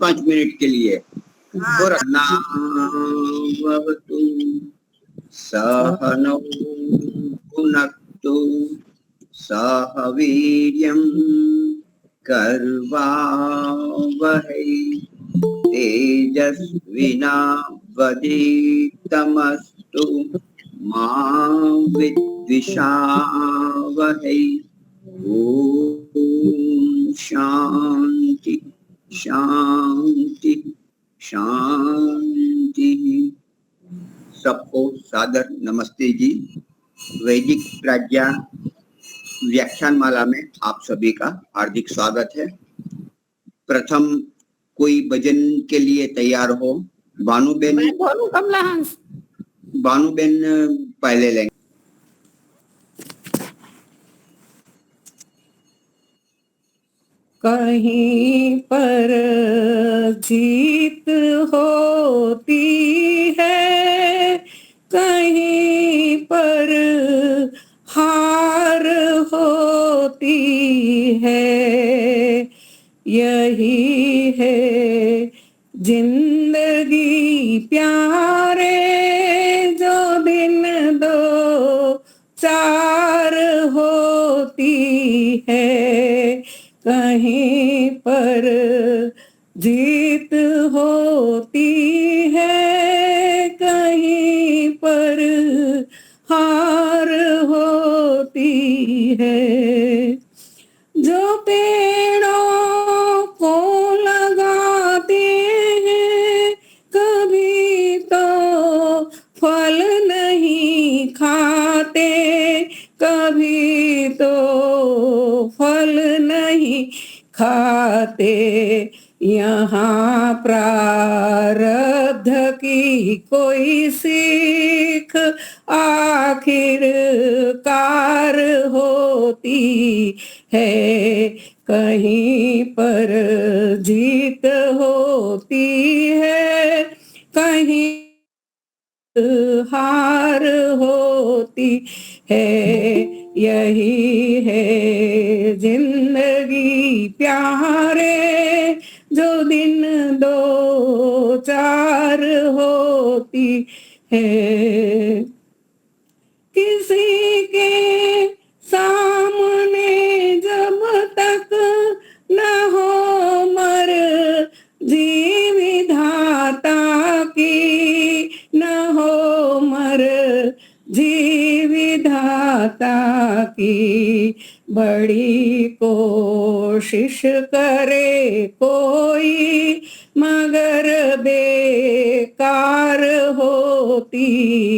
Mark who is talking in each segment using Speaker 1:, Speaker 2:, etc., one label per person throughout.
Speaker 1: 5 minute के लिए। नावतु सहनौ भुनक्तु सह वीर्यं कर्वावहै तेजस्विनावधीतमस्तु मा विद्विषावहै। ओम शांति शांति शांति। सबको सादर नमस्ते जी। वैदिक प्रज्ञा व्याख्यान माला में आप सभी का हार्दिक स्वागत है। प्रथम कोई भजन के लिए तैयार हो? भानुबेन, भानुबेन पहले लेंगे।
Speaker 2: कहीं पर जीत होती है, कहीं पर हार होती है, यही है जिंदगी प्यारे, जो दिन दो चार होती है। कहीं पर जीत होती है, कहीं पर हार होती है। जो पेड़ों को लगाते हैं, कभी तो फल नहीं खाते, कभी तो फल नहीं खाते। यहाँ प्रारब्ध की कोई सीख आखिर कार होती है। कहीं पर जीत होती है, कहीं हार होती है, यही है जिंदगी प्यारे, जो दिन दो चार होती है। किसी के सामने जब तक न हो मर्जी विधाता की, न हो मर्जी विधाता की, बड़ी कोशिश करे कोई मगर बेकार होती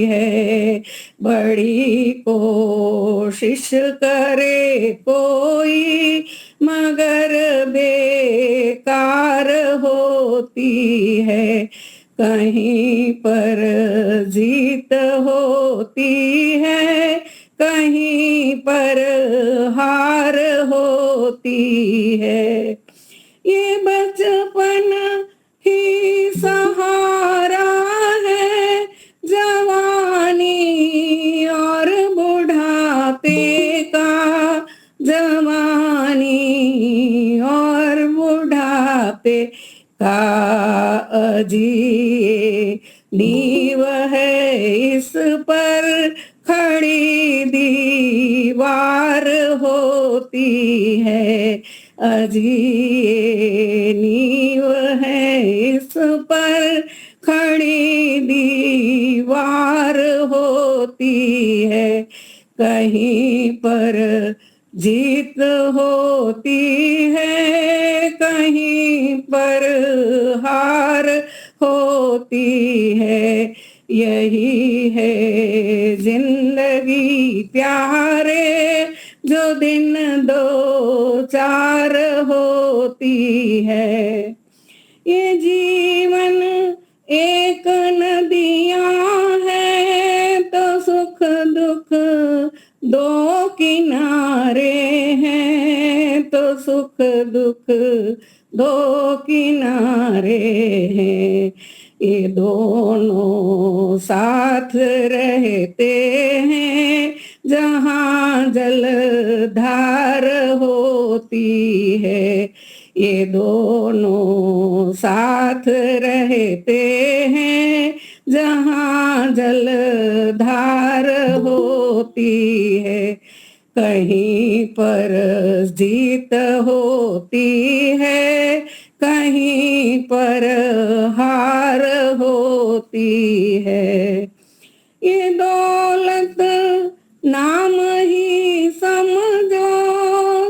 Speaker 2: है। बड़ी कोशिश करे कोई मगर बेकार होती है। कहीं पर जीत होती है, कहीं पर हार होती है। ये बचपन ही सहारा है, जवानी और बुढ़ापे का, जवानी और बुढ़ापे का अजी नींव है, इस पर खड़ी दीवार होती है। अजी नींव है, इस पर खड़ी दीवार होती है। कहीं पर जीत होती है, कहीं पर हार होती है, यही है जिंदगी प्यारे, जो दिन दो चार होती है। ये जीवन एक नदियाँ है, तो सुख दुख दो किनारे हैं, तो सुख दुख दो किनारे हैं। ये दोनों साथ रहते हैं, जहाँ जलधार होती है। ये दोनों साथ रहते हैं जहाँ जलधार होती है, कहीं पर जीत होती है, कहीं पर हार होती है। ये दौलत नाम ही समझो,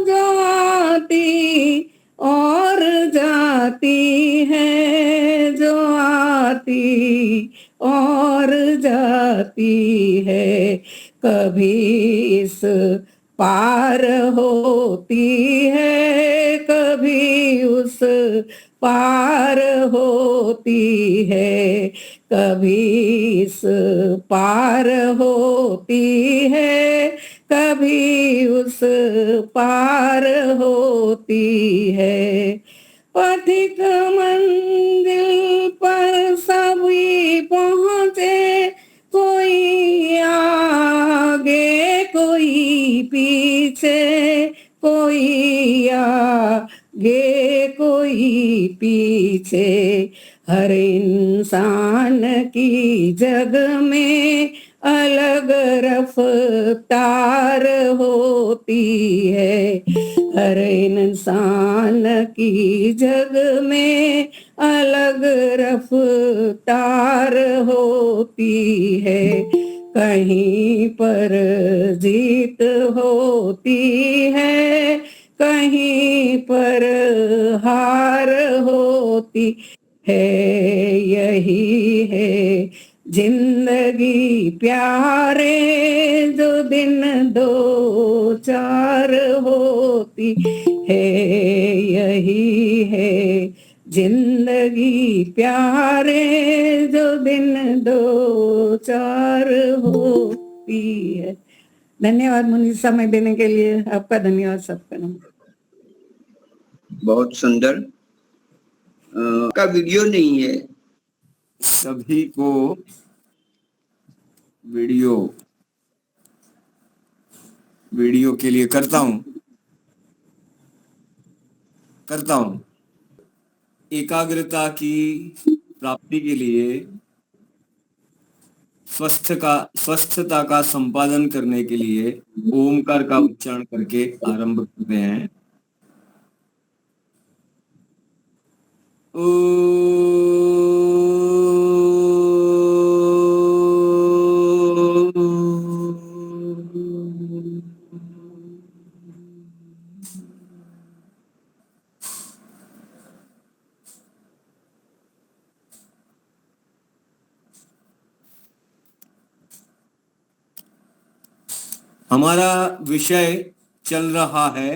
Speaker 2: जो आती और जाती है, जो आती और जाती है, कभी इस पार होती है, कभी उस पार होती है, कभी इस पार होती है, कभी उस पार होती है। पथिक मंजिल पर सभी पहुँचे, कोई आगे कोई पीछे, कोई आगे कोई पीछे, हर इंसान की जग में अलग रफ्तार होती है, हर इंसान की जग में अलग रफ्तार होती है, कहीं पर जीत होती है, कहीं पर हार होती है। यही है जिंदगी प्यारे, जो दिन दो चार होती है। यही है जिंदगी प्यारे, जो दिन दो चार होती है। धन्यवाद मुनि, समय देने के लिए आपका धन्यवाद। सबका नमस्कार।
Speaker 1: बहुत सुंदर। का वीडियो नहीं है।
Speaker 3: सभी को वीडियो के लिए करता हूं एकाग्रता की प्राप्ति के लिए, स्वस्थता का संपादन करने के लिए ओमकार का उच्चारण करके आरंभ करते हैं। हमारा विषय चल रहा है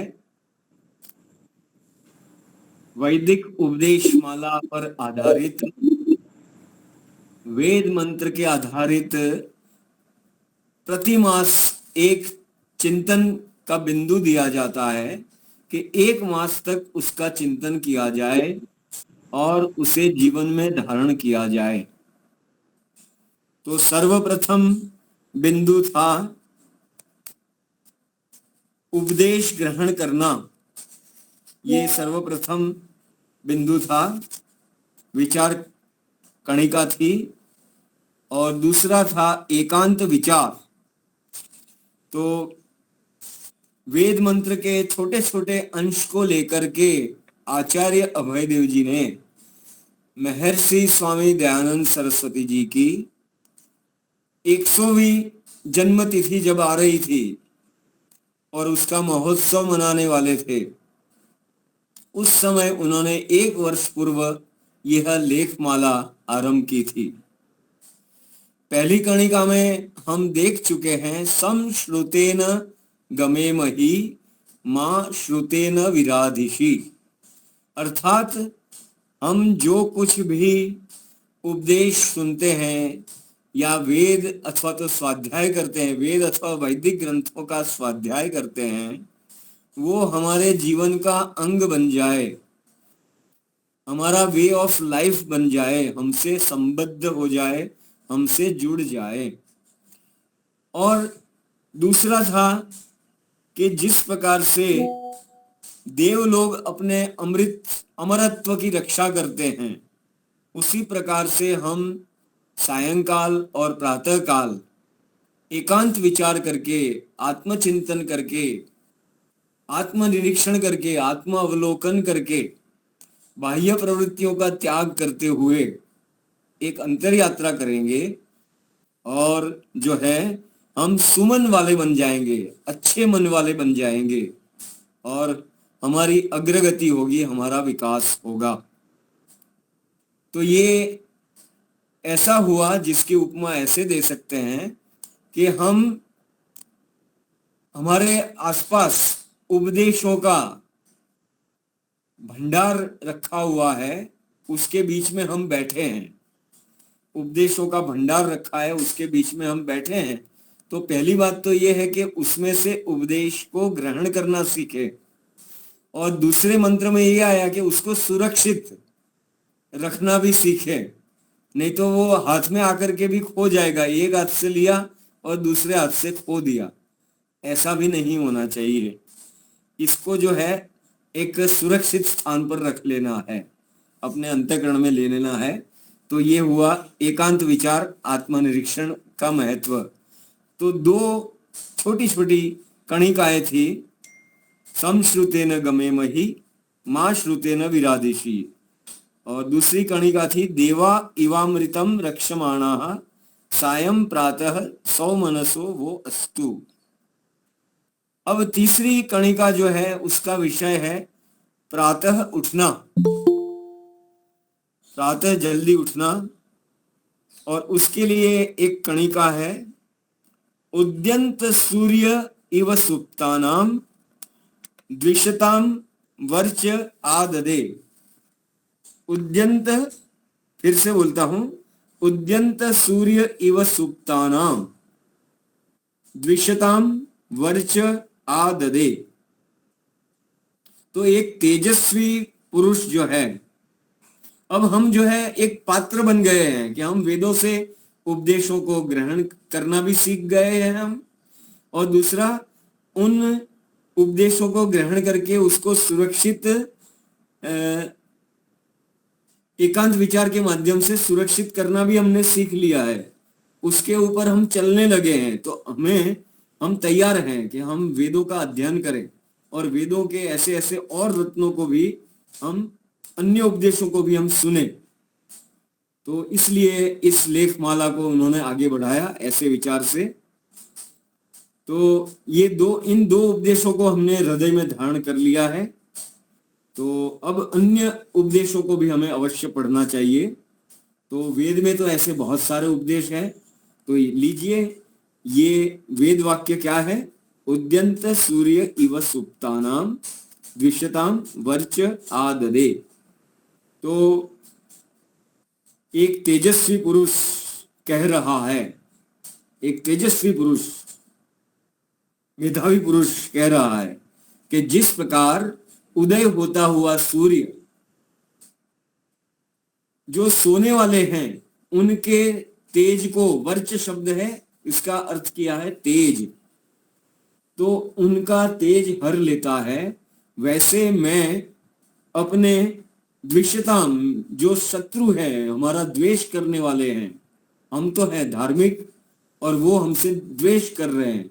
Speaker 3: वैदिक उपदेश माला पर आधारित, वेद मंत्र के आधारित प्रति मास एक चिंतन का बिंदु दिया जाता है कि एक मास तक उसका चिंतन किया जाए और उसे जीवन में धारण किया जाए। तो सर्वप्रथम बिंदु था उपदेश ग्रहण करना, ये सर्वप्रथम बिंदु था, विचार कणिका थी। और दूसरा था एकांत विचार। तो वेद मंत्र के छोटे छोटे अंश को लेकर के आचार्य अभयदेव जी ने महर्षि स्वामी दयानंद सरस्वती जी की 100वीं जन्म तिथि जब आ रही थी और उसका महोत्सव मनाने वाले थे, उस समय उन्होंने 1 वर्ष पूर्व यह लेखमाला आरंभ की थी। पहली कणिका में हम देख चुके हैं, सम श्रुतेन गमेमहि मां श्रुतेन विराधिषि, अर्थात हम जो कुछ भी उपदेश सुनते हैं या वेद अथवा तो स्वाध्याय करते हैं, वेद अथवा वैदिक ग्रंथों का स्वाध्याय करते हैं, वो हमारे जीवन का अंग बन जाए, हमारा वे ऑफ लाइफ बन जाए, हमसे संबद्ध हो जाए, हमसे जुड़ जाए। और दूसरा था कि जिस प्रकार से देव लोग अपने अमरत्व की रक्षा करते हैं, उसी प्रकार से हम सायंकाल और प्रातः काल एकांत विचार करके, आत्मचिंतन करके, आत्मनिरीक्षण करके, आत्म अवलोकन करके, बाह्य प्रवृत्तियों का त्याग करते हुए एक अंतर यात्रा करेंगे और जो है हम सुमन वाले बन जाएंगे, अच्छे मन वाले बन जाएंगे और हमारी अग्रगति होगी, हमारा विकास होगा। तो ये ऐसा हुआ जिसकी उपमा ऐसे दे सकते हैं कि हम हमारे आसपास उपदेशों का भंडार रखा हुआ है, उसके बीच में हम बैठे हैं। उपदेशों का भंडार रखा है, उसके बीच में हम बैठे हैं। तो पहली बात तो ये है कि उसमें से उपदेश को ग्रहण करना सीखे, और दूसरे मंत्र में ये आया कि उसको सुरक्षित रखना भी सीखे, नहीं तो वो हाथ में आकर के भी खो जाएगा। एक हाथ से लिया और दूसरे हाथ से खो दिया, ऐसा भी नहीं होना चाहिए। इसको जो है एक सुरक्षित स्थान पर रख लेना है, अपने अंतःकरण में ले लेना है। तो ये हुआ एकांत विचार, आत्मनिरीक्षण का महत्व। तो दो छोटी छोटी कणिकाएं थी, समश्रुतेन गमेमहि मां श्रुतेन विरादिषि, और दूसरी कणिका थी देवा इवामृतम रक्षमाणाः सायं प्रातः सौमनसो वो अस्तु। अब तीसरी कणिका जो है उसका विषय है प्रातः उठना, प्रातः जल्दी उठना। और उसके लिए एक कणिका है उद्यंत सूर्य इव सुप्तानाम द्विषताम वर्च आददे। उद्यंत, फिर से बोलता हूं, उद्यंत सूर्य इव सुप्तानाम द्विषताम वर्च आददे। तो एक तेजस्वी पुरुष जो है, अब हम जो है एक पात्र बन गए हैं कि हम वेदों से उपदेशों को ग्रहण करना भी सीख गए हैं हम, और दूसरा उन उपदेशों को ग्रहण करके उसको सुरक्षित एकांत विचार के माध्यम से सुरक्षित करना भी हमने सीख लिया है। उसके ऊपर हम चलने लगे हैं। तो हम तैयार हैं कि हम वेदों का अध्ययन करें और वेदों के ऐसे ऐसे और रत्नों को भी, हम अन्य उपदेशों को भी हम सुने। तो इसलिए इस लेख माला को उन्होंने आगे बढ़ाया ऐसे विचार से। तो ये इन दो उपदेशों को हमने हृदय में धारण कर लिया है। तो अब अन्य उपदेशों को भी हमें अवश्य पढ़ना चाहिए। तो वेद में तो ऐसे बहुत सारे उपदेश हैं। तो लीजिए, ये वेद वाक्य क्या है? उद्यंत सूर्य इव सुप्तानाम द्विषताम वर्च आददे। तो एक तेजस्वी पुरुष कह रहा है, एक तेजस्वी पुरुष, मेधावी पुरुष कह रहा है कि जिस प्रकार उदय होता हुआ सूर्य, जो सोने वाले हैं उनके तेज को, वर्च शब्द है, इसका अर्थ किया है तेज, तो उनका तेज हर लेता है। वैसे मैं अपने द्विषताम, जो शत्रु है, हमारा द्वेष करने वाले हैं, हम तो हैं धार्मिक और वो हमसे द्वेष कर रहे हैं,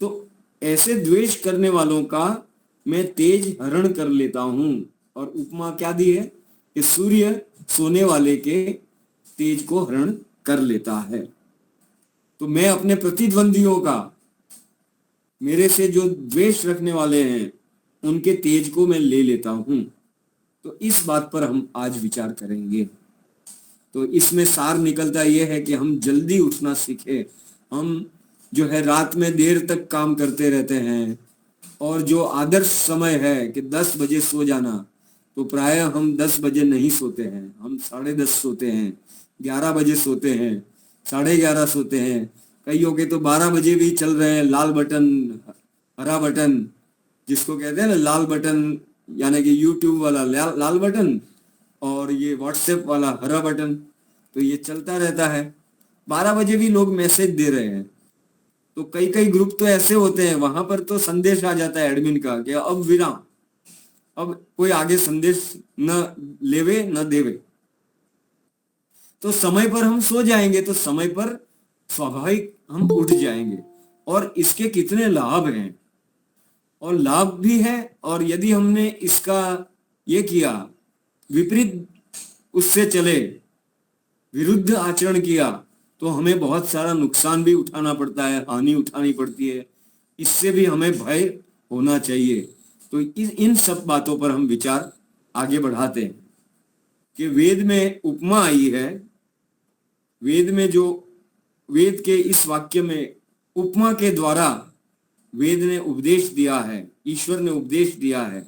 Speaker 3: तो ऐसे द्वेष करने वालों का मैं तेज हरण कर लेता हूं। और उपमा क्या दी है कि सूर्य सोने वाले के तेज को हरण कर लेता है। तो मैं अपने प्रतिद्वंदियों का, मेरे से जो द्वेष रखने वाले हैं, उनके तेज को मैं ले लेता हूं। तो इस बात पर हम आज विचार करेंगे। तो इसमें सार निकलता यह है कि हम जल्दी उठना सीखें। हम जो है रात में देर तक काम करते रहते हैं, और जो आदर्श समय है कि 10 बजे सो जाना, तो प्रायः हम 10 बजे नहीं सोते हैं, हम 10:30 सोते हैं, 11 बजे सोते हैं, 11:30 सोते हैं। कईयों के तो 12 बजे भी चल रहे हैं। लाल बटन, हरा बटन, जिसको कहते हैं ना लाल बटन, यानी कि यूट्यूब वाला लाल बटन और ये व्हाट्सएप वाला हरा बटन, तो ये चलता रहता है। 12 बजे भी लोग मैसेज दे रहे हैं। तो कई ग्रुप तो ऐसे होते हैं, वहां पर तो संदेश आ जाता है एडमिन का कि अब विराम, अब कोई आगे संदेश न लेवे न देवे, तो समय पर हम सो जाएंगे तो समय पर स्वाभाविक हम उठ जाएंगे। और इसके कितने लाभ हैं, और लाभ भी है, और यदि हमने इसका ये किया, विपरीत उससे चले, विरुद्ध आचरण किया, तो हमें बहुत सारा नुकसान भी उठाना पड़ता है, हानि उठानी पड़ती है। इससे भी हमें भय होना चाहिए। तो इन सब बातों पर हम विचार आगे बढ़ाते हैं कि वेद में उपमा आई है। वेद में जो वेद के इस वाक्य में उपमा के द्वारा वेद ने उपदेश दिया है, ईश्वर ने उपदेश दिया है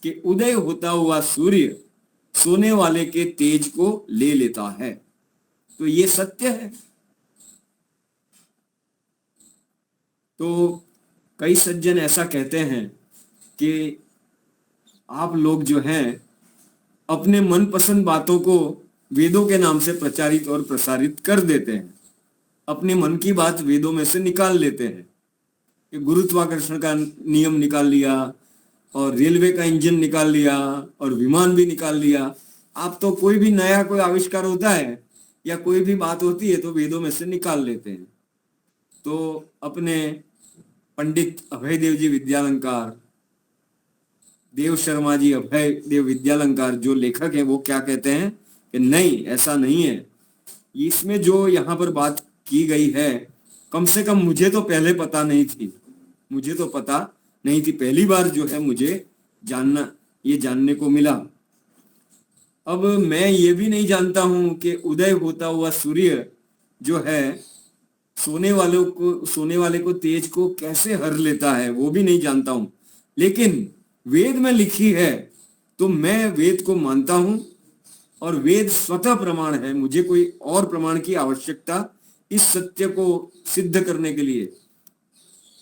Speaker 3: कि उदय होता हुआ सूर्य सोने वाले के तेज को ले लेता है। तो ये सत्य है। तो कई सज्जन ऐसा कहते हैं कि आप लोग जो हैं अपने मनपसंद बातों को वेदों के नाम से प्रचारित और प्रसारित कर देते हैं, अपने मन की बात वेदों में से निकाल लेते हैं कि गुरुत्वाकर्षण का नियम निकाल लिया और रेलवे का इंजन निकाल लिया और विमान भी निकाल लिया। आप तो कोई भी नया कोई आविष्कार होता है या कोई भी बात होती है तो वेदों में से निकाल लेते हैं। तो अपने पंडित अभय देव जी विद्यालंकार, देव शर्मा जी अभय देव विद्यालंकार जो लेखक हैं, वो क्या कहते हैं कि नहीं, ऐसा नहीं है। इसमें जो यहाँ पर बात की गई है, कम से कम मुझे तो पहले पता नहीं थी, मुझे तो पता नहीं थी, पहली बार जो है मुझे जानने को मिला। अब मैं ये भी नहीं जानता हूं कि उदय होता हुआ सूर्य जो है सोने वाले को तेज को कैसे हर लेता है, वो भी नहीं जानता हूं। लेकिन वेद में लिखी है तो मैं वेद को मानता हूं, और वेद स्वतः प्रमाण है। मुझे कोई और प्रमाण की आवश्यकता इस सत्य को सिद्ध करने के लिए,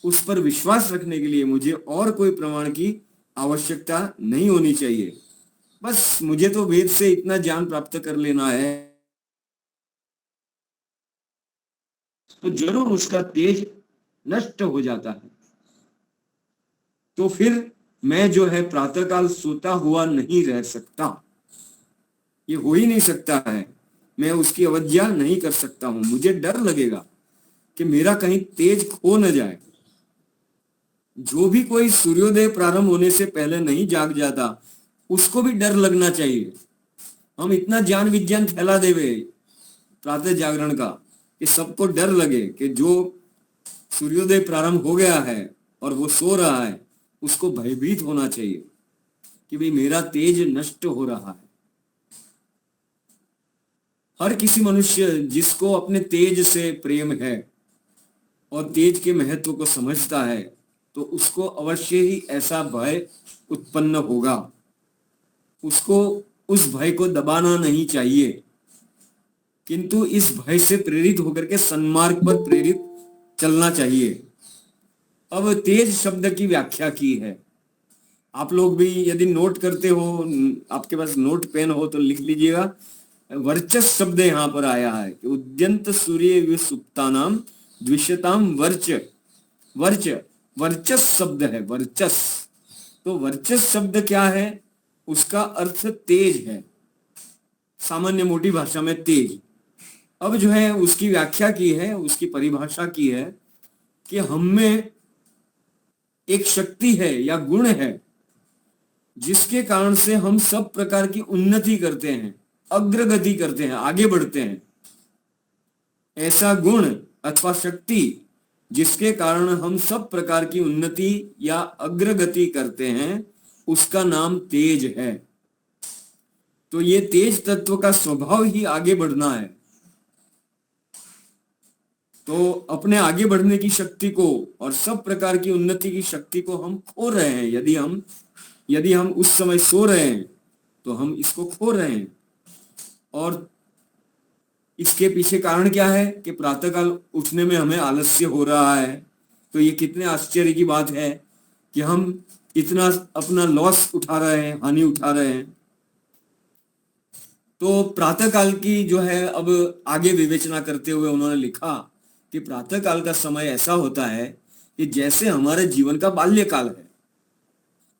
Speaker 3: उस पर विश्वास रखने के लिए मुझे और कोई प्रमाण की आवश्यकता नहीं होनी चाहिए। बस मुझे तो वेद से इतना ज्ञान प्राप्त कर लेना है तो जरूर उसका तेज नष्ट हो जाता है। तो फिर मैं जो है प्रातःकाल सोता हुआ नहीं रह सकता, ये हो ही नहीं सकता है। मैं उसकी अवज्ञा नहीं कर सकता हूं। मुझे डर लगेगा कि मेरा कहीं तेज खो न जाए। जो भी कोई सूर्योदय प्रारंभ होने से पहले नहीं जाग जाता, उसको भी डर लगना चाहिए। हम इतना ज्ञान विज्ञान फैला देवे प्रातः जागरण का कि सबको डर लगे कि जो सूर्योदय प्रारंभ हो गया है और वो सो रहा है, उसको भयभीत होना चाहिए कि भाई मेरा तेज नष्ट हो रहा है। हर किसी मनुष्य जिसको अपने तेज से प्रेम है और तेज के महत्व को समझता है, तो उसको अवश्य ही ऐसा भय उत्पन्न होगा। उसको उस भय को दबाना नहीं चाहिए, किंतु इस भय से प्रेरित होकर के सन्मार्ग पर प्रेरित चलना चाहिए। अब तेज शब्द की व्याख्या की है। आप लोग भी यदि नोट करते हो, आपके पास नोट पेन हो तो लिख लीजिएगा। वर्चस शब्द यहाँ पर आया है कि उद्यंत सूर्य सुप्तानाम द्विषताम वर्च। वर्च वर्चस शब्द है, वर्चस। तो वर्चस शब्द क्या है? उसका अर्थ तेज है, सामान्य मोटी भाषा में तेज। अब जो है उसकी व्याख्या की है, उसकी परिभाषा की है कि हम में एक शक्ति है या गुण है जिसके कारण से हम सब प्रकार की उन्नति करते हैं, अग्रगति करते हैं, आगे बढ़ते हैं। ऐसा गुण अथवा शक्ति जिसके कारण हम सब प्रकार की उन्नति या अग्रगति करते हैं, उसका नाम तेज है। तो ये तेज तत्व का स्वभाव ही आगे बढ़ना है। तो अपने आगे बढ़ने की शक्ति को और सब प्रकार की उन्नति की शक्ति को हम खो रहे हैं। यदि हम उस समय सो रहे हैं तो हम इसको खो रहे हैं। और इसके पीछे कारण क्या है कि प्रातःकाल उठने में हमें आलस्य हो रहा है। तो ये कितने आश्चर्य की बात है कि हम इतना अपना लॉस उठा रहे हैं, हानि उठा रहे हैं। तो प्रातःकाल की जो है अब आगे विवेचना करते हुए उन्होंने लिखा कि प्रातःकाल का समय ऐसा होता है कि जैसे हमारे जीवन का बाल्यकाल है।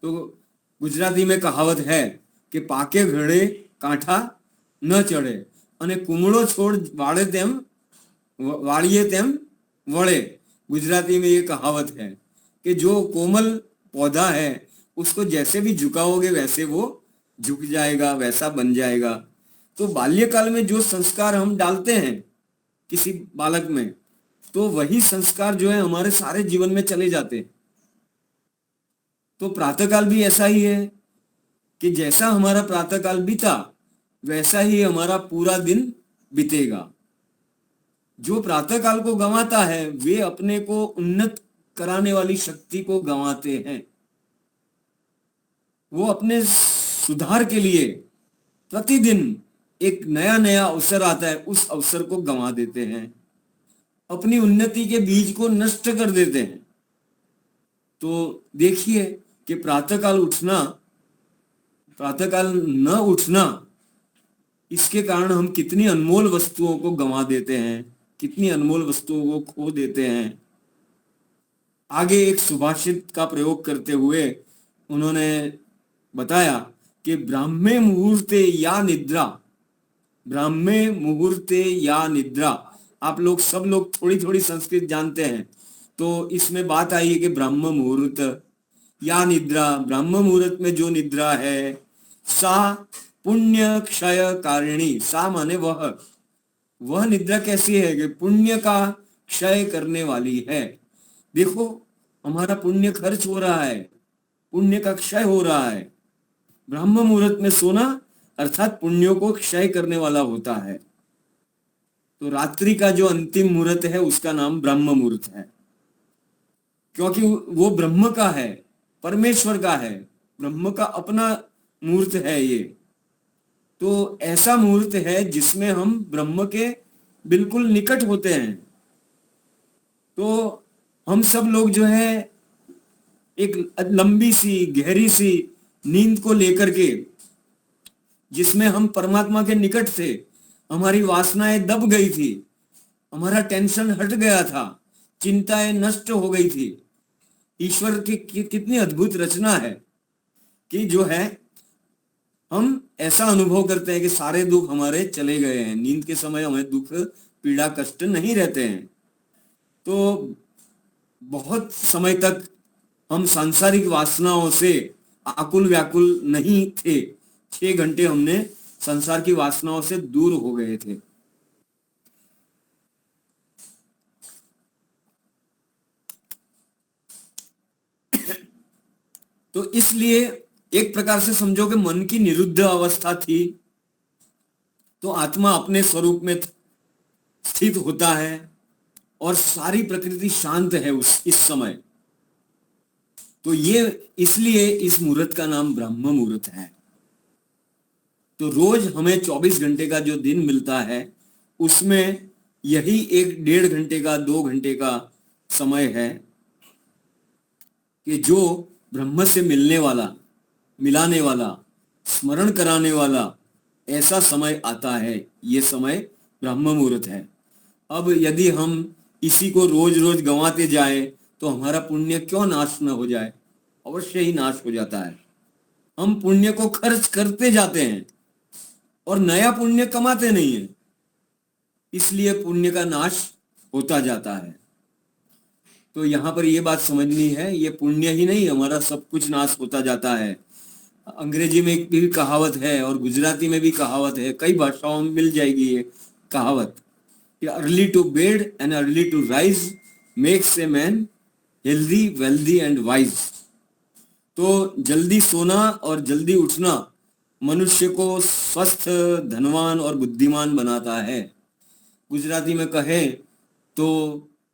Speaker 3: तो गुजराती में कहावत है कि पाके घड़े कांठा न चढ़े અને કુમળો છોડ વાળે તેમ વાળીએ તેમ વળે। गुजराती में ये कहावत है कि जो कोमल पौधा है उसको जैसे भी झुकाओगे वैसे वो झुक जाएगा, वैसा बन जाएगा। तो बाल्यकाल में जो संस्कार हम डालते हैं किसी बालक में, तो वही संस्कार जो है हमारे सारे जीवन में चले जाते हैं। तो प्रातःकाल भी ऐसा ही है कि जैसा हमारा प्रातःकाल बीता वैसा ही हमारा पूरा दिन बीतेगा। जो प्रातःकाल को गंवाता है वे अपने को उन्नत कराने वाली शक्ति को गंवाते हैं। वो अपने सुधार के लिए प्रतिदिन एक नया नया अवसर आता है, उस अवसर को गंवा देते हैं, अपनी उन्नति के बीज को नष्ट कर देते हैं। तो देखिए कि प्रातःकाल न उठना, इसके कारण हम कितनी अनमोल वस्तुओं को गंवा देते हैं, कितनी अनमोल वस्तुओं को खो देते हैं। आगे एक सुभाषित का प्रयोग करते हुए उन्होंने बताया कि ब्राह्मे मुहूर्ते या निद्रा, ब्राह्मे मुहूर्ते या निद्रा। आप लोग सब लोग थोड़ी थोड़ी संस्कृत जानते हैं, तो इसमें बात आई है कि ब्राह्म मुहूर्त या निद्रा, ब्राह्म मुहूर्त में जो निद्रा है सा पुण्य क्षय कारिणी। सा माने वह निद्रा कैसी है कि पुण्य का क्षय करने वाली है। देखो हमारा पुण्य खर्च हो रहा है, पुण्य का क्षय हो रहा है। ब्राह्म मुहूर्त में सोना अर्थात पुण्यों को क्षय करने वाला होता है। तो रात्रि का जो अंतिम मुहूर्त है उसका नाम ब्रह्म मुहूर्त है, क्योंकि वो ब्रह्म का है, परमेश्वर का है, ब्रह्म का अपना मुहूर्त है ये। तो ऐसा मुहूर्त है जिसमें हम ब्रह्म के बिल्कुल निकट होते हैं। तो हम सब लोग जो है एक लंबी सी गहरी सी नींद को लेकर के, जिसमें हम परमात्मा के निकट थे, हमारी वासनाएं दब गई थी, हमारा टेंशन हट गया था, चिंताएं नष्ट हो गई थी। ईश्वर की कितनी अद्भुत रचना है कि जो है हम ऐसा अनुभव करते हैं कि सारे दुख हमारे चले गए हैं। नींद के समय हमें दुख पीड़ा कष्ट नहीं रहते हैं। तो बहुत समय तक हम सांसारिक वासनाओं से आकुल व्याकुल नहीं थे। 6 घंटे हमने संसार की वासनाओं से दूर हो गए थे। तो इसलिए एक प्रकार से समझो कि मन की निरुद्ध अवस्था थी, तो आत्मा अपने स्वरूप में स्थित होता है और सारी प्रकृति शांत है इस समय। तो ये इसलिए इस मुहूर्त का नाम ब्रह्म मुहूर्त है। तो रोज हमें 24 घंटे का जो दिन मिलता है उसमें यही 1-1.5 घंटे का 2 घंटे का समय है कि जो ब्रह्म से मिलने वाला, मिलाने वाला, स्मरण कराने वाला ऐसा समय आता है। ये समय ब्रह्म मुहूर्त है। अब यदि हम इसी को रोज रोज गंवाते जाए तो हमारा पुण्य क्यों नाश न हो जाए? अवश्य ही नाश हो जाता है। हम पुण्य को खर्च करते जाते हैं और नया पुण्य कमाते नहीं है, इसलिए पुण्य का नाश होता जाता है। तो यहाँ पर ये बात समझनी है, ये पुण्य ही नहीं, हमारा सब कुछ नाश होता जाता है। अंग्रेजी में एक भी कहावत है और गुजराती में भी कहावत है, कई भाषाओं में मिल जाएगी ये कहावत कि early to bed and early to rise makes a man healthy wealthy and wise. तो जल्दी सोना और जल्दी उठना मनुष्य को स्वस्थ, धनवान और बुद्धिमान बनाता है। गुजराती में कहे तो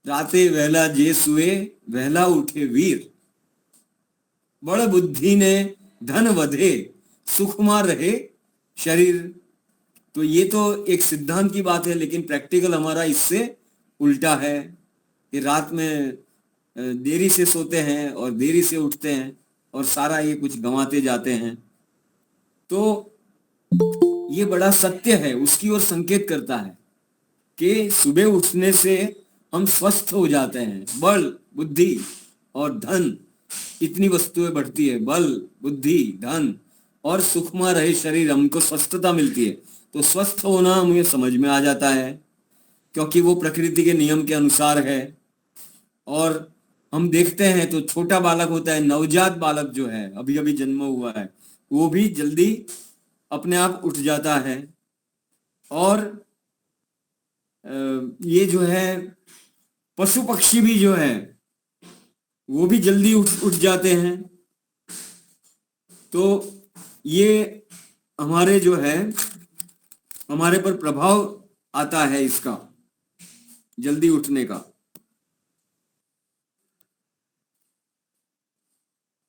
Speaker 3: राते वहला जे सुए वहला उठे वीर, बड़ बुद्धि ने धन वधे सुखमा रहे शरीर। तो ये तो एक सिद्धांत की बात है, लेकिन प्रैक्टिकल हमारा इससे उल्टा है कि रात में देरी से सोते हैं और देरी से उठते हैं और सारा ये कुछ गंवाते जाते हैं। तो ये बड़ा सत्य है, उसकी ओर संकेत करता है कि सुबह उठने से हम स्वस्थ हो जाते हैं, बल, बुद्धि और धन इतनी वस्तुएं बढ़ती है, बल, बुद्धि, धन और सुखमय रहे शरीर, हमको स्वस्थता मिलती है। तो स्वस्थ होना हमें समझ में आ जाता है, क्योंकि वो प्रकृति के नियम के अनुसार है। और हम देखते हैं तो छोटा बालक होता है, नवजात बालक जो है, अभी अभी जन्म हुआ है, वो भी जल्दी अपने आप उठ जाता है। और ये जो है पशु पक्षी भी जो है वो भी जल्दी उठ जाते हैं। तो ये हमारे जो है हमारे पर प्रभाव आता है इसका, जल्दी उठने का।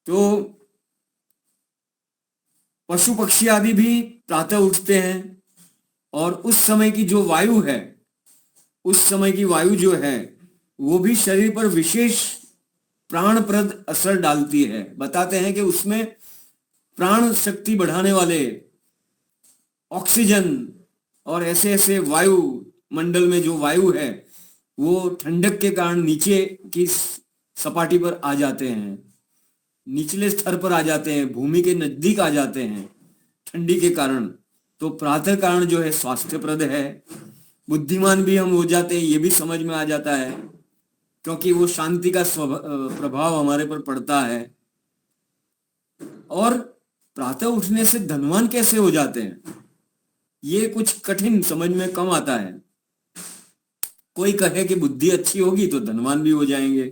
Speaker 3: तो पशु पक्षी आदि भी प्रातः उठते हैं, और उस समय की जो वायु है, उस समय की वायु जो है वो भी शरीर पर विशेष प्राणप्रद असर डालती है। बताते हैं कि उसमें प्राण शक्ति बढ़ाने वाले ऑक्सीजन और ऐसे ऐसे वायु मंडल में जो वायु है वो ठंडक के कारण नीचे की सपाटी पर आ जाते हैं, निचले स्तर पर आ जाते हैं, भूमि के नजदीक आ जाते हैं ठंडी के कारण। तो प्रातः काल जो है स्वास्थ्यप्रद है, बुद्धिमान भी हम हो जाते हैं, ये भी समझ में आ जाता है, क्योंकि वो शांति का प्रभाव हमारे पर पड़ता है। और प्रातः उठने से धनवान कैसे हो जाते हैं, ये कुछ कठिन समझ में कम आता है। कोई कहे कि बुद्धि अच्छी होगी तो धनवान भी हो जाएंगे,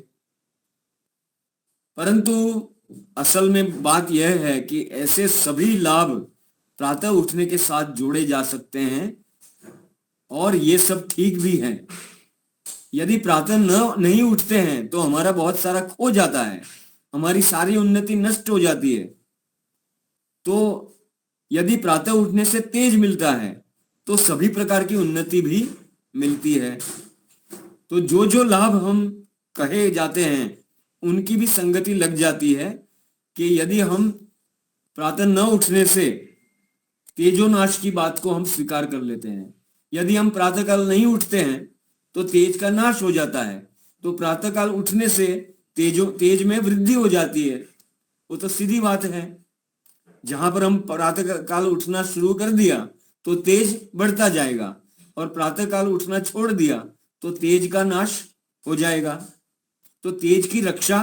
Speaker 3: परंतु असल में बात यह है कि ऐसे सभी लाभ प्रातः उठने के साथ जोड़े जा सकते हैं, और ये सब ठीक भी हैं। यदि प्रातः नहीं उठते हैं तो हमारा बहुत सारा खो जाता है, हमारी सारी उन्नति नष्ट हो जाती है। तो यदि प्रातः उठने से तेज मिलता है तो सभी प्रकार की उन्नति भी मिलती है। तो जो जो लाभ हम कहे जाते हैं उनकी भी संगति लग जाती है कि यदि हम प्रातः न उठने से तेजोनाश की बात को हम स्वीकार कर लेते हैं, यदि हम प्रातःकाल नहीं उठते हैं तो तेज का नाश हो जाता है। तो प्रातःकाल उठने से तेज में वृद्धि हो जाती है, वो तो सीधी बात है। जहां पर हम प्रातःकाल उठना शुरू कर दिया तो तेज बढ़ता जाएगा, और प्रातःकाल उठना छोड़ दिया तो तेज का नाश हो जाएगा। तो तेज की रक्षा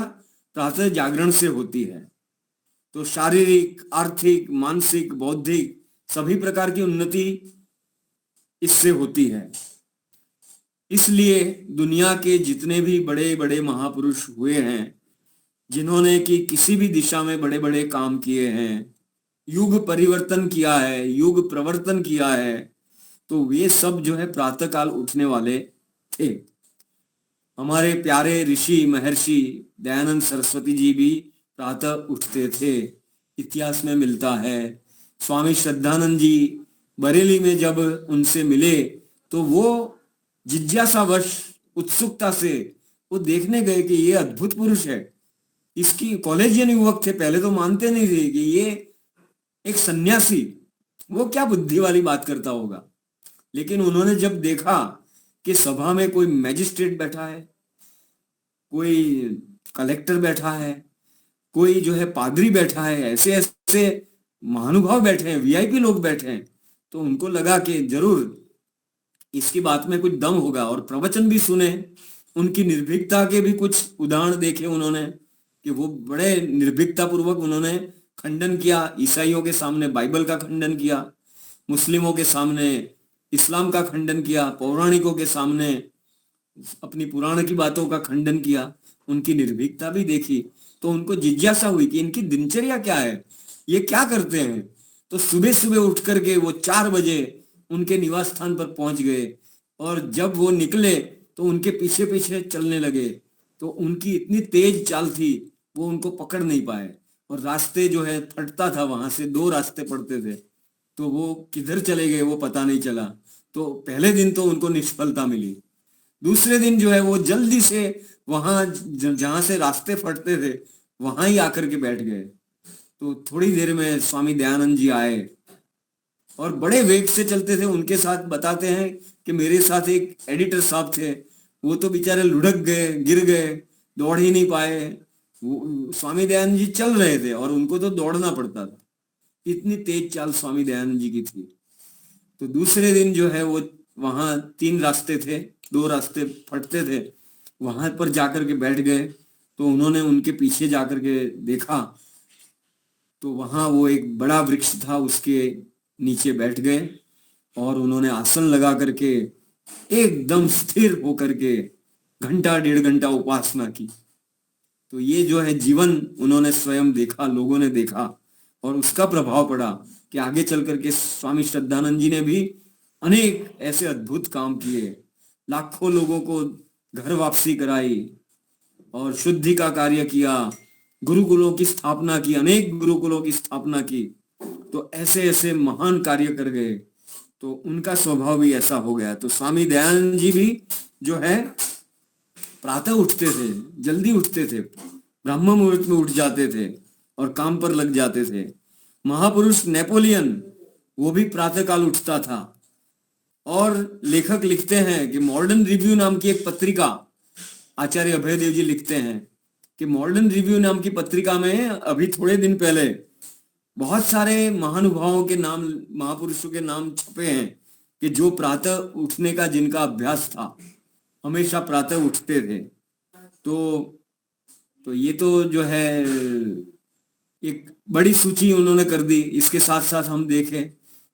Speaker 3: प्रातः जागरण से होती है। तो शारीरिक, आर्थिक, मानसिक, बौद्धिक सभी प्रकार की उन्नति इससे होती है। इसलिए दुनिया के जितने भी बड़े बड़े महापुरुष हुए हैं, जिन्होंने कि किसी भी दिशा में बड़े बड़े काम किए हैं, युग परिवर्तन किया है, युग प्रवर्तन किया है, तो वे सब जो है प्रातःकाल उठने वाले थे। हमारे प्यारे ऋषि महर्षि दयानंद सरस्वती जी भी प्रातः उठते थे, इतिहास में मिलता है। स्वामी श्रद्धानंद जी बरेली में जब उनसे मिले तो वो जिज्ञासावश उत्सुकता से वो देखने गए कि ये अद्भुत पुरुष है। इसकी कॉलेजियन युवक थे, पहले तो मानते नहीं थे कि ये एक सन्यासी, वो क्या बुद्धि वाली बात करता होगा। लेकिन उन्होंने जब देखा कि सभा में कोई मैजिस्ट्रेट बैठा है, कोई कलेक्टर बैठा है, कोई जो है पादरी बैठा है, ऐसे ऐसे महानुभाव बैठे हैं, वीआईपी लोग बैठे हैं, तो उनको लगा कि जरूर इसकी बात में कुछ दम होगा। और प्रवचन भी सुने, उनकी निर्भीकता के भी कुछ उदाहरण देखे उन्होंने कि वो बड़े निर्भीकता पूर्वक उन्होंने खंडन किया। ईसाइयों के सामने बाइबल का खंडन किया, मुस्लिमों के सामने इस्लाम का खंडन किया, पौराणिकों के सामने अपनी पुराण की बातों का खंडन किया। उनकी निर्भीकता भी देखी तो उनको जिज्ञासा हुई कि इनकी दिनचर्या क्या है, ये क्या करते हैं। तो सुबह सुबह उठ करके वो 4 बजे उनके निवास स्थान पर पहुंच गए, और जब वो निकले तो उनके पीछे पीछे चलने लगे। तो उनकी इतनी तेज चाल थी, वो उनको पकड़ नहीं पाए, और रास्ते जो है फटता था, वहां से 2 रास्ते पड़ते थे, तो वो किधर चले गए वो पता नहीं चला। तो पहले दिन तो उनको निष्फलता मिली। दूसरे दिन जो है वो जल्दी से वहां जहां से रास्ते फटते थे वहां ही आकर के बैठ गए। तो थोड़ी देर में स्वामी दयानंद जी आए, और बड़े वेग से चलते थे। उनके साथ बताते हैं कि मेरे साथ एक एडिटर साहब थे, वो तो बेचारे लुढ़क गए, गिर गए, दौड़ ही नहीं पाए, स्वामी दयानंद जी चल रहे थे और उनको तो दौड़ना पड़ता था, इतनी तेज चाल स्वामी दयानंद जी की थी। तो दूसरे दिन जो है वो वहां 3 रास्ते थे, 2 रास्ते फटते थे, वहां पर जाकर के बैठ गए। तो उन्होंने उनके पीछे जाकर के देखा तो वहां वो एक बड़ा वृक्ष था, उसके नीचे बैठ गए और उन्होंने आसन लगा करके एकदम स्थिर होकर के घंटा 1.5 घंटा उपासना की। तो ये जो है जीवन उन्होंने स्वयं देखा, लोगों ने देखा और उसका प्रभाव पड़ा कि आगे चल करके स्वामी श्रद्धानंद जी ने भी अनेक ऐसे अद्भुत काम किए, लाखों लोगों को घर वापसी कराई और शुद्धि का कार्य किया, गुरुकुलों की स्थापना की, अनेक गुरुकुलों की स्थापना की। तो ऐसे ऐसे महान कार्य कर गए, तो उनका स्वभाव भी ऐसा हो गया। तो स्वामी दयानंद जी भी जो है प्रातः उठते थे, जल्दी उठते थे, ब्रह्म मुहूर्त में उठ जाते थे और काम पर लग जाते थे। महापुरुष नेपोलियन वो भी प्रातः काल उठता था। और लेखक लिखते हैं कि मॉडर्न रिव्यू नाम की एक पत्रिका, आचार्य अभयदेव जी लिखते हैं कि मॉडर्न रिव्यू नाम की पत्रिका में अभी थोड़े दिन पहले बहुत सारे महानुभावों के नाम, महापुरुषों के नाम छपे हैं कि जो प्रातः उठने का जिनका अभ्यास था, हमेशा प्रातः उठते थे। तो ये तो जो है एक बड़ी सूची उन्होंने कर दी। इसके साथ साथ हम देखें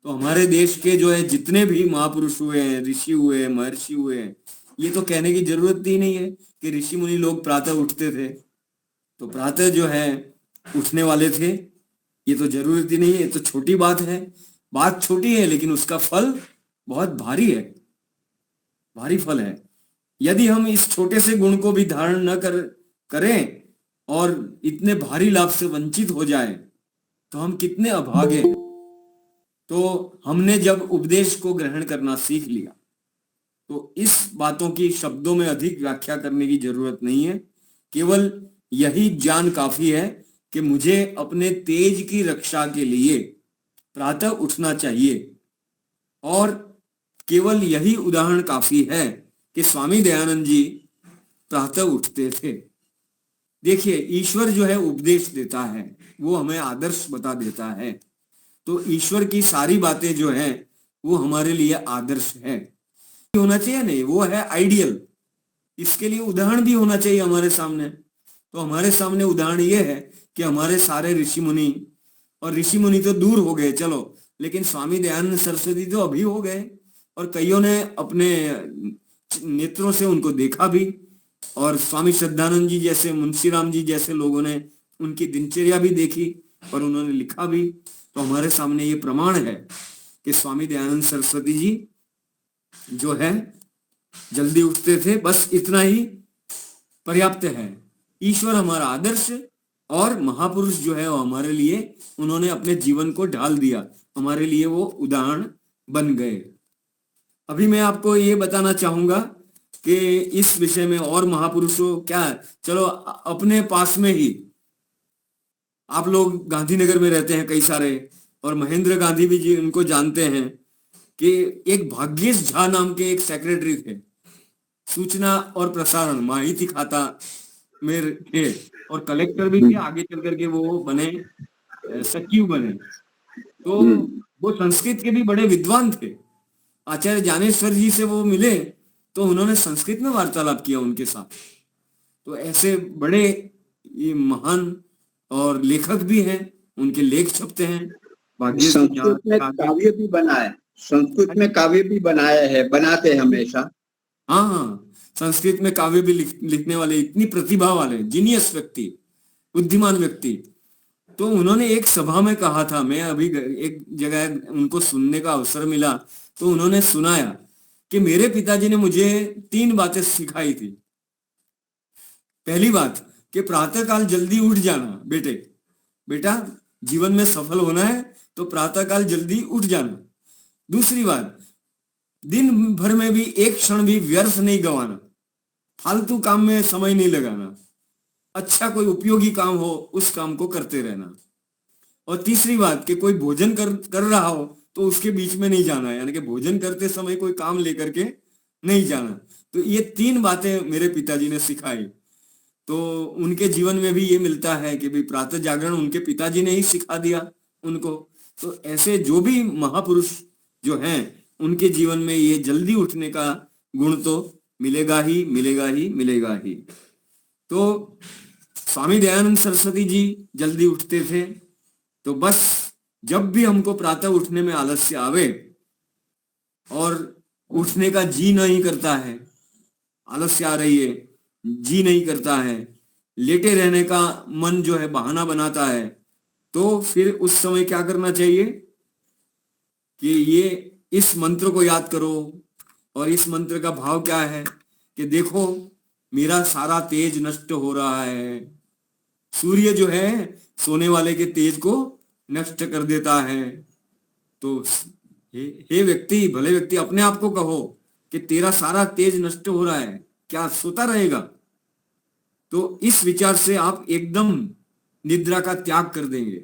Speaker 3: तो हमारे देश के जो है जितने भी महापुरुष हुए हैं, ऋषि हुए हैं, महर्षि हुए हैं, ये तो कहने की जरूरत ही नहीं है कि ऋषि मुनि लोग प्रातः उठते थे। तो प्रातः जो है उठने वाले थे, ये तो जरूरत ही नहीं है, ये तो छोटी बात है। बात छोटी है लेकिन उसका फल बहुत भारी है, भारी फल है। यदि हम इस छोटे से गुण को भी धारण न करें और इतने भारी लाभ से वंचित हो जाए तो हम कितने अभागे हैं। तो हमने जब उपदेश को ग्रहण करना सीख लिया तो इस बातों की शब्दों में अधिक व्याख्या करने की जरूरत नहीं है। केवल यही ज्ञान काफी है कि मुझे अपने तेज की रक्षा के लिए प्रातः उठना चाहिए। और केवल यही उदाहरण काफी है कि स्वामी दयानंद जी प्रातः उठते थे। देखिए, ईश्वर जो है उपदेश देता है, वो हमें आदर्श बता देता है। तो ईश्वर की सारी बातें जो है वो हमारे लिए आदर्श है, होना चाहिए नहीं, वो है आइडियल। इसके लिए उदाहरण भी होना चाहिए हमारे सामने। तो हमारे सामने उदाहरण ये है कि हमारे सारे ऋषि मुनि, और ऋषि मुनि तो दूर हो गए चलो, लेकिन स्वामी दयानंद सरस्वती तो अभी हो गए और कईयों ने अपने नेत्रों से उनको देखा भी। और स्वामी श्रद्धानंद जी जैसे, मुंशीराम जी जैसे लोगों ने उनकी दिनचर्या भी देखी और उन्होंने लिखा भी। तो हमारे सामने ये प्रमाण है कि स्वामी दयानंद सरस्वती जी जो है जल्दी उठते थे। बस इतना ही पर्याप्त है। ईश्वर हमारा आदर्श और महापुरुष जो है वो हमारे लिए, उन्होंने अपने जीवन को ढाल दिया, हमारे लिए वो उदाहरण बन गए। अभी मैं आपको ये बताना चाहूंगा कि इस विषय में और महापुरुषों क्या, चलो अपने पास में ही आप लोग गांधीनगर में रहते हैं कई सारे, और महेंद्र गांधी भी जी उनको जानते हैं कि एक भाग्येश झा नाम के एक सेक्रेटरी थे, सूचना और प्रसारण माहिती खाता में थे, और कलेक्टर भी थे, आगे चल करके वो बने, सचिव बने। तो वो संस्कृत के भी बड़े विद्वान थे। आचार्य ज्ञानेश्वर जी से वो मिले तो उन्होंने संस्कृत में वार्तालाप किया उनके साथ। तो ऐसे बड़े ये महान और लेखक भी हैं, उनके लेख छपते हैं।
Speaker 1: संस्कृत में काव्य भी बना है, संस्कृत में काव्य भी बनाया है, बनाते हैं हमेशा।
Speaker 3: हाँ, संस्कृत में काव्य भी लिखने वाले, इतनी प्रतिभा वाले, जीनियस व्यक्ति, बुद्धिमान व्यक्ति। तो उन्होंने एक सभा में कहा था, मैं अभी एक जगह उनको सुनने का अवसर मिला, तो उन्होंने सुनाया कि मेरे पिताजी ने मुझे 3 बातें सिखाई थी। पहली बात कि प्रातःकाल जल्दी उठ जाना, बेटा जीवन में सफल होना है तो प्रातःकाल जल्दी उठ जाना। दूसरी बात, दिन भर में भी एक क्षण भी व्यर्थ नहीं गंवाना, फालतू काम में समय नहीं लगाना, अच्छा कोई उपयोगी काम हो उस काम को करते रहना। और तीसरी बात कि कोई भोजन कर रहा हो तो उसके बीच में नहीं जाना, यानी कि भोजन करते समय कोई काम लेकर के नहीं जाना। तो ये 3 बातें मेरे पिताजी ने सिखाई। तो उनके जीवन में भी ये मिलता है कि भाई प्रातः जागरण उनके पिताजी ने ही सिखा दिया उनको। तो ऐसे जो भी महापुरुष जो हैं उनके जीवन में ये जल्दी उठने का गुण तो मिलेगा ही मिलेगा ही मिलेगा ही। तो स्वामी दयानंद सरस्वती जी जल्दी उठते थे। तो बस जब भी हमको प्रातः उठने में आलस्य आवे और उठने का जी नहीं करता है, आलस्य आ रही है, जी नहीं करता है, लेटे रहने का मन जो है बहाना बनाता है, तो फिर उस समय क्या करना चाहिए कि ये इस मंत्र को याद करो। और इस मंत्र का भाव क्या है कि देखो मेरा सारा तेज नष्ट हो रहा है। सूर्य जो है सोने वाले के तेज को नष्ट कर देता है। तो हे व्यक्ति, भले व्यक्ति, अपने आप को कहो कि तेरा सारा तेज नष्ट हो रहा है, क्या सोता रहेगा? तो इस विचार से आप एकदम निद्रा का त्याग कर देंगे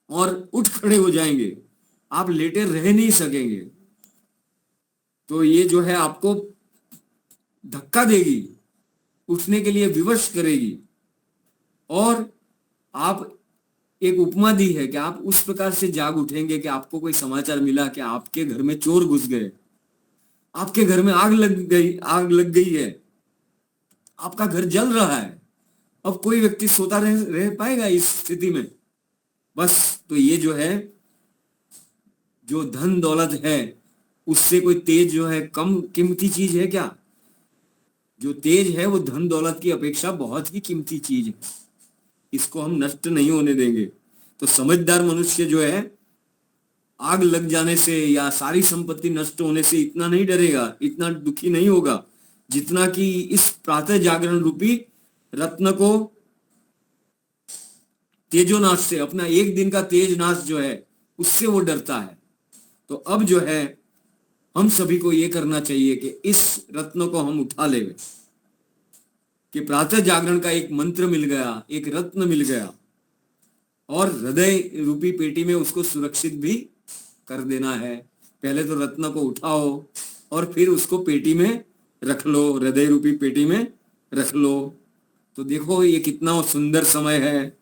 Speaker 3: और उठ खड़े हो जाएंगे, आप लेटे रह नहीं सकेंगे। तो ये जो है आपको धक्का देगी, उठने के लिए विवश करेगी। और आप एक उपमा दी है कि आप उस प्रकार से जाग उठेंगे कि आपको कोई समाचार मिला कि आपके घर में चोर घुस गए, आपके घर में आग लग गई है, आपका घर जल रहा है। अब कोई व्यक्ति सोता रह पाएगा इस स्थिति में? बस तो ये जो है, जो धन दौलत है उससे कोई तेज जो है कम कीमती चीज है क्या? जो तेज है वो धन दौलत की अपेक्षा बहुत ही कीमती चीज है, इसको हम नष्ट नहीं होने देंगे। तो समझदार मनुष्य जो है आग लग जाने से या सारी संपत्ति नष्ट होने से इतना नहीं डरेगा, इतना दुखी नहीं होगा, जितना कि इस प्रातः जागरण रूपी रत्न को तेजोनाश से, अपना एक दिन का तेज नाश जो है उससे वो डरता है। तो अब जो है हम सभी को ये करना चाहिए कि इस रत्न को हम उठा ले, कि प्रातः जागरण का एक मंत्र मिल गया, एक रत्न मिल गया, और हृदय रूपी पेटी में उसको सुरक्षित भी कर देना है। पहले तो रत्न को उठाओ और फिर उसको पेटी में रख लो, हृदय रूपी पेटी में रख लो। तो देखो ये कितना सुंदर समय है।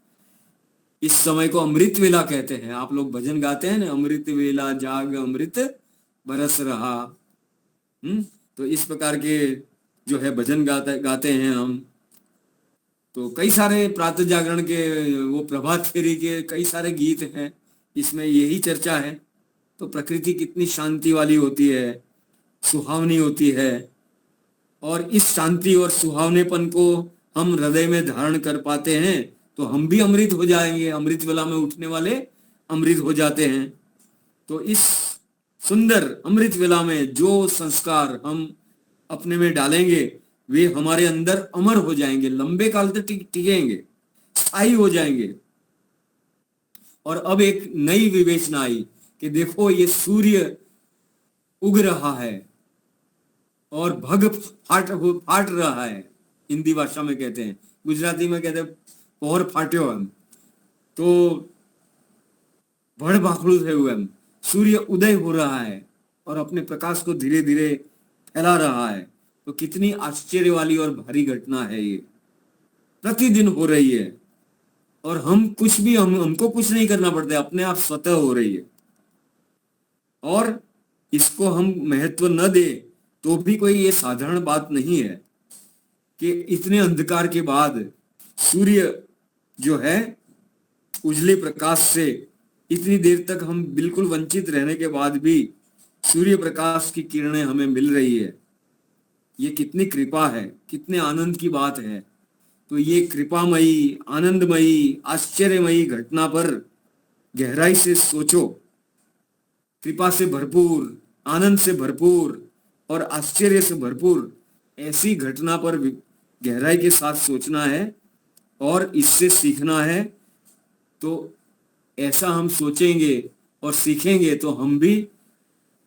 Speaker 3: इस समय को अमृत वेला कहते हैं। आप लोग भजन गाते हैं ना, अमृत वेला जाग अमृत बरस रहा। तो इस प्रकार के जो है भजन गाते हैं हम। तो कई सारे प्रातः जागरण के, वो प्रभात फेरी के कई सारे गीत हैं, इसमें यही चर्चा है। तो प्रकृति कितनी शांति वाली होती है, सुहावनी होती है, और इस शांति और सुहावनेपन को हम हृदय में धारण कर पाते हैं तो हम भी अमृत हो जाएंगे। अमृत वेला में उठने वाले अमृत हो जाते हैं। तो इस सुंदर अमृत वेला में जो संस्कार हम अपने में डालेंगे वे हमारे अंदर अमर हो जाएंगे, लंबे काल तक टिकेंगे, स्थायी हो जाएंगे। और अब एक नई विवेचना आई कि देखो ये सूर्य उग रहा है और भग फाट रहा है, हिंदी भाषा में कहते हैं, गुजराती में कहते हैं पहर फाट्यो एम। तो भड़ भाखड़ू थे हुए, सूर्य उदय हो रहा है और अपने प्रकाश को धीरे धीरे फैला रहा है। तो कितनी आश्चर्य वाली और भारी घटना है ये, प्रतिदिन हो रही है और हमको कुछ नहीं करना पड़ता है, अपने आप स्वतः हो रही है। और इसको हम महत्व न दे तो भी कोई ये साधारण बात नहीं है कि इतने अंधकार के बाद सूर्य जो है उजले प्रकाश से इतनी देर तक हम बिल्कुल वंचित रहने के बाद भी सूर्य प्रकाश की किरणें हमें मिल रही है। ये कितनी कृपा है, कितने आनंद की बात है। तो ये कृपामयी, आनंदमयी, आश्चर्यमयी घटना पर गहराई से सोचो। कृपा से भरपूर, आनंद से भरपूर और आश्चर्य से भरपूर ऐसी घटना पर गहराई के साथ सोचना है और इससे सीखना है। तो ऐसा हम सोचेंगे और सीखेंगे तो हम भी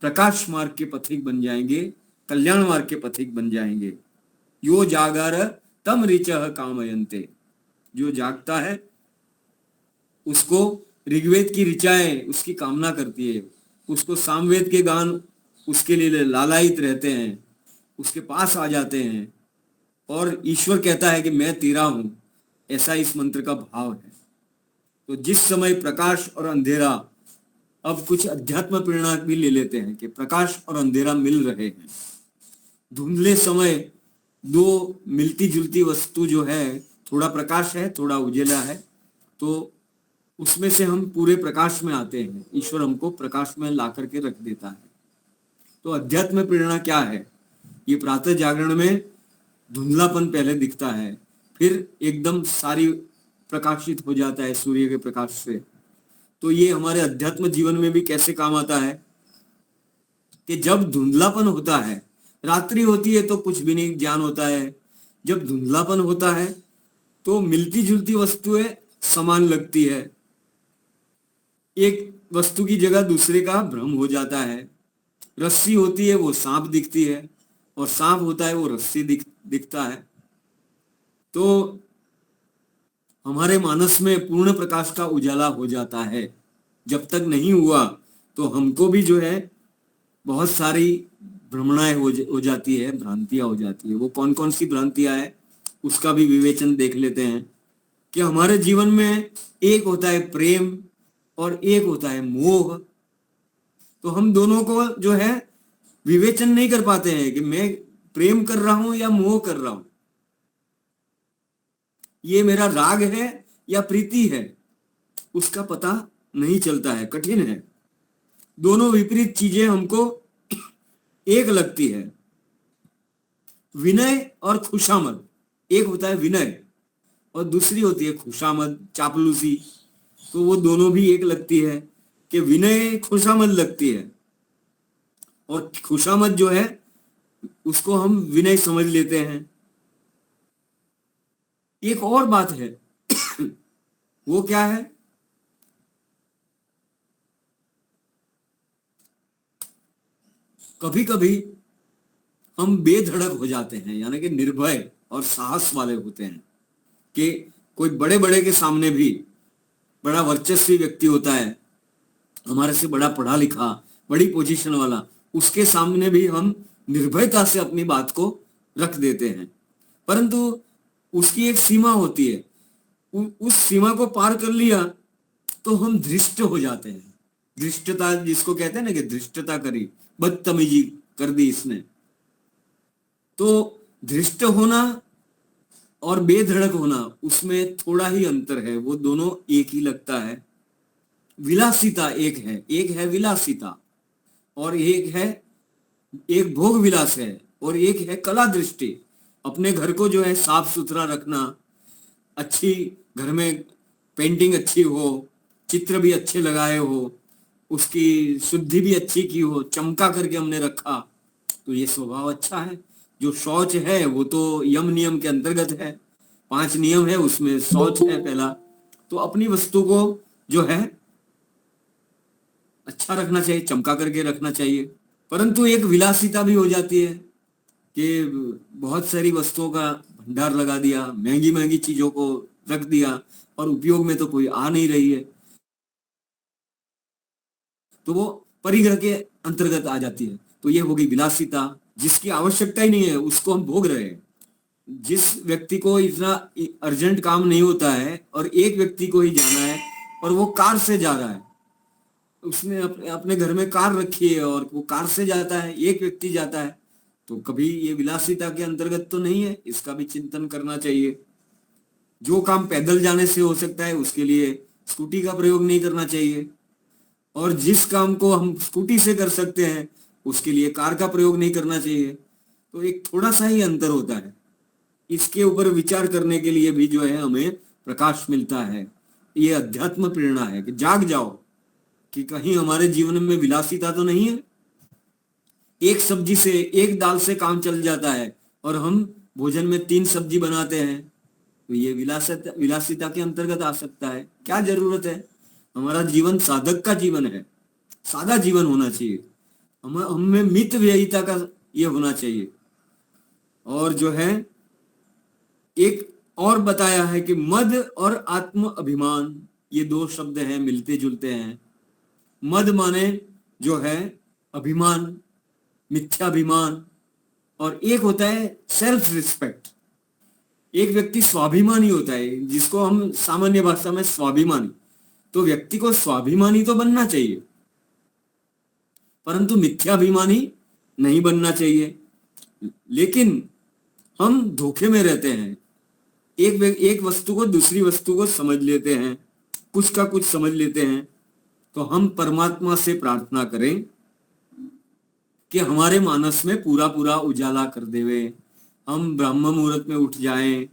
Speaker 3: प्रकाश मार्ग के पथिक बन जाएंगे, कल्याण मार्ग के पथिक बन जाएंगे। यो जागर तम ऋचः कामयन्ते, जो जागता है उसको ऋग्वेद की ऋचाएं उसकी कामना करती है, उसको सामवेद के गान उसके लिए लालायित रहते हैं, उसके पास आ जाते हैं और ईश्वर कहता है कि मैं तेरा हूं, ऐसा इस मंत्र का भाव है। तो जिस समय प्रकाश और अंधेरा, अब कुछ अध्यात्म प्रेरणा भी ले लेते हैं कि प्रकाश और अंधेरा मिल रहे हैं। धुंधले समय दो मिलती जुलती वस्तु जो है, थोड़ा प्रकाश है थोड़ा उजेला है, तो उसमें से हम पूरे प्रकाश में आते हैं। ईश्वर हमको प्रकाश में ला करके रख देता है। तो अध्यात्म प्रेरणा क्या है? ये प्रातः जागरण में धुंधलापन पहले दिखता है, फिर एकदम सारी प्रकाशित हो जाता है सूर्य के प्रकाश से। तो ये हमारे अध्यात्म जीवन में भी कैसे काम आता है कि जब धुंधलापन होता है, रात्रि होती है तो कुछ भी नहीं ज्ञान होता है, जब धुंधलापन होता है तो मिलती जुलती वस्तुएं समान लगती है, एक वस्तु की जगह दूसरे का भ्रम हो जाता है। रस्सी होती है वो सांप दिखती है, और सांप होता है वो रस्सी दिखता है। तो हमारे मानस में पूर्ण प्रकाश का उजाला हो जाता है। जब तक नहीं हुआ तो हमको भी जो है बहुत सारी भ्रमणाएं हो जाती है, भ्रांतियां हो जाती है। वो कौन कौन सी भ्रांतियां है उसका भी विवेचन देख लेते हैं कि हमारे जीवन में एक होता है प्रेम और एक होता है मोह। तो हम दोनों को जो है विवेचन नहीं कर पाते हैं कि मैं प्रेम कर रहा हूं या मोह कर रहा हूं, ये मेरा राग है या प्रीति है, उसका पता नहीं चलता है, कठिन है। दोनों विपरीत चीजें हमको एक लगती है। विनय और खुशामद, एक होता है विनय और दूसरी होती है खुशामद, चापलूसी। तो वो दोनों भी एक लगती है कि विनय खुशामद लगती है, और खुशामद जो है उसको हम विनय समझ लेते हैं। एक और बात है वो क्या है? कभी कभी हम बेधड़क हो जाते हैं, यानी कि निर्भय और साहस वाले होते हैं कि कोई बड़े बड़े के सामने भी, बड़ा वर्चस्वी व्यक्ति होता है, हमारे से बड़ा पढ़ा लिखा, बड़ी पोजीशन वाला, उसके सामने भी हम निर्भयता से अपनी बात को रख देते हैं। परंतु उसकी एक सीमा होती है, उस सीमा को पार कर लिया तो हम धृष्ट हो जाते हैं। धृष्टता जिसको कहते हैं ना कि धृष्टता करी, बदतमीजी कर दी इसने। तो धृष्ट होना और बेधड़क होना, उसमें थोड़ा ही अंतर है, वो दोनों एक ही लगता है। विलासिता एक है विलासिता, और एक भोग विलास है, और एक है कला दृष्टि। अपने घर को जो है साफ सुथरा रखना, अच्छी घर में पेंटिंग अच्छी हो, चित्र भी अच्छे लगाए हो, उसकी शुद्धि भी अच्छी की हो, चमका करके हमने रखा, तो ये स्वभाव अच्छा है। जो शौच है वो तो यम नियम के अंतर्गत है, 5 नियम है उसमें शौच है पहला। तो अपनी वस्तु को जो है अच्छा रखना चाहिए, चमका करके रखना चाहिए। परंतु एक विलासिता भी हो जाती है कि बहुत सारी वस्तुओं का भंडार लगा दिया, महंगी महंगी चीजों को रख दिया, और उपयोग में तो कोई आ नहीं रही है, तो वो परिग्रह के अंतर्गत आ जाती है। तो ये होगी विलासिता, जिसकी आवश्यकता ही नहीं है उसको हम भोग रहे हैं। जिस व्यक्ति को इतना अर्जेंट काम नहीं होता है और एक व्यक्ति को ही जाना है और वो कार से जा रहा है, उसने अपने घर में कार रखी है और वो कार से जाता है, एक व्यक्ति जाता है, तो कभी ये विलासिता के अंतर्गत तो नहीं है। इसका भी चिंतन करना चाहिए। जो काम पैदल जाने से हो सकता है उसके लिए स्कूटी का प्रयोग नहीं करना चाहिए, और जिस काम को हम स्कूटी से कर सकते हैं उसके लिए कार का प्रयोग नहीं करना चाहिए। तो एक थोड़ा सा ही अंतर होता है। इसके ऊपर विचार करने के लिए भी जो है हमें प्रकाश मिलता है। ये अध्यात्म प्रेरणा है कि जाग जाओ कि कहीं हमारे जीवन में विलासिता तो नहीं है। एक सब्जी से, एक दाल से काम चल जाता है और हम भोजन में 3 सब्जी बनाते हैं, तो ये विलासिता के अंतर्गत आ सकता है। क्या जरूरत है? हमारा जीवन साधक का जीवन है, सादा जीवन होना चाहिए। हमें मित व्ययिता का ये होना चाहिए। और जो है एक और बताया है कि मद और आत्म अभिमान, ये 2 शब्द हैं, मिलते जुलते हैं। मद माने जो है अभिमान, मिथ्याभिमान, और एक होता है सेल्फ रिस्पेक्ट। एक व्यक्ति स्वाभिमानी होता है, जिसको हम सामान्य भाषा में स्वाभिमानी, तो व्यक्ति को स्वाभिमानी तो बनना चाहिए, परंतु मिथ्याभिमानी नहीं बनना चाहिए। लेकिन हम धोखे में रहते हैं, एक वस्तु को दूसरी वस्तु को समझ लेते हैं, कुछ का कुछ समझ लेते हैं। तो हम परमात्मा से प्रार्थना करें कि हमारे मानस में पूरा पूरा उजाला कर देवे, हम ब्रह्म मुहूर्त में उठ जाएं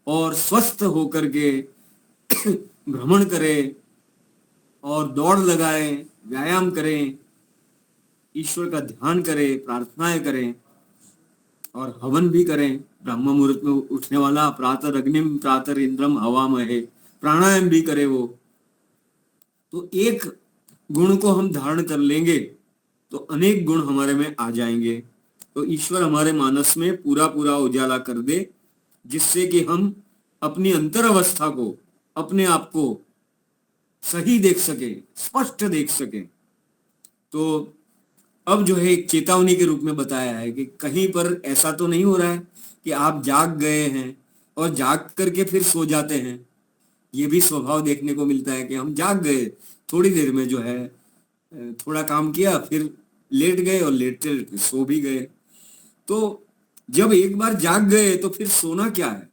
Speaker 3: और स्वस्थ होकर के भ्रमण करें और दौड़ लगाएं, व्यायाम करें, ईश्वर का ध्यान करें, प्रार्थनाएं करें और हवन भी करें। ब्रह्म मुहूर्त में उठने वाला प्रातः अग्निम प्रातः इंद्रम हवामहे, प्राणायाम भी करे वो। तो एक गुण को हम धारण कर लेंगे तो अनेक गुण हमारे में आ जाएंगे। तो ईश्वर हमारे मानस में पूरा पूरा उजाला कर दे, जिससे कि हम अपनी अंतर अवस्था को, अपने आप को सही देख सके, स्पष्ट देख सके। तो अब जो है एक चेतावनी के रूप में बताया है कि कहीं पर ऐसा तो नहीं हो रहा है कि आप जाग गए हैं और जाग करके फिर सो जाते हैं। ये भी स्वभाव देखने को मिलता है कि हम जाग गए, थोड़ी देर में जो है थोड़ा काम किया, फिर लेट गए और लेटते लेटते सो भी गए। तो जब एक बार जाग गए तो फिर सोना क्या है।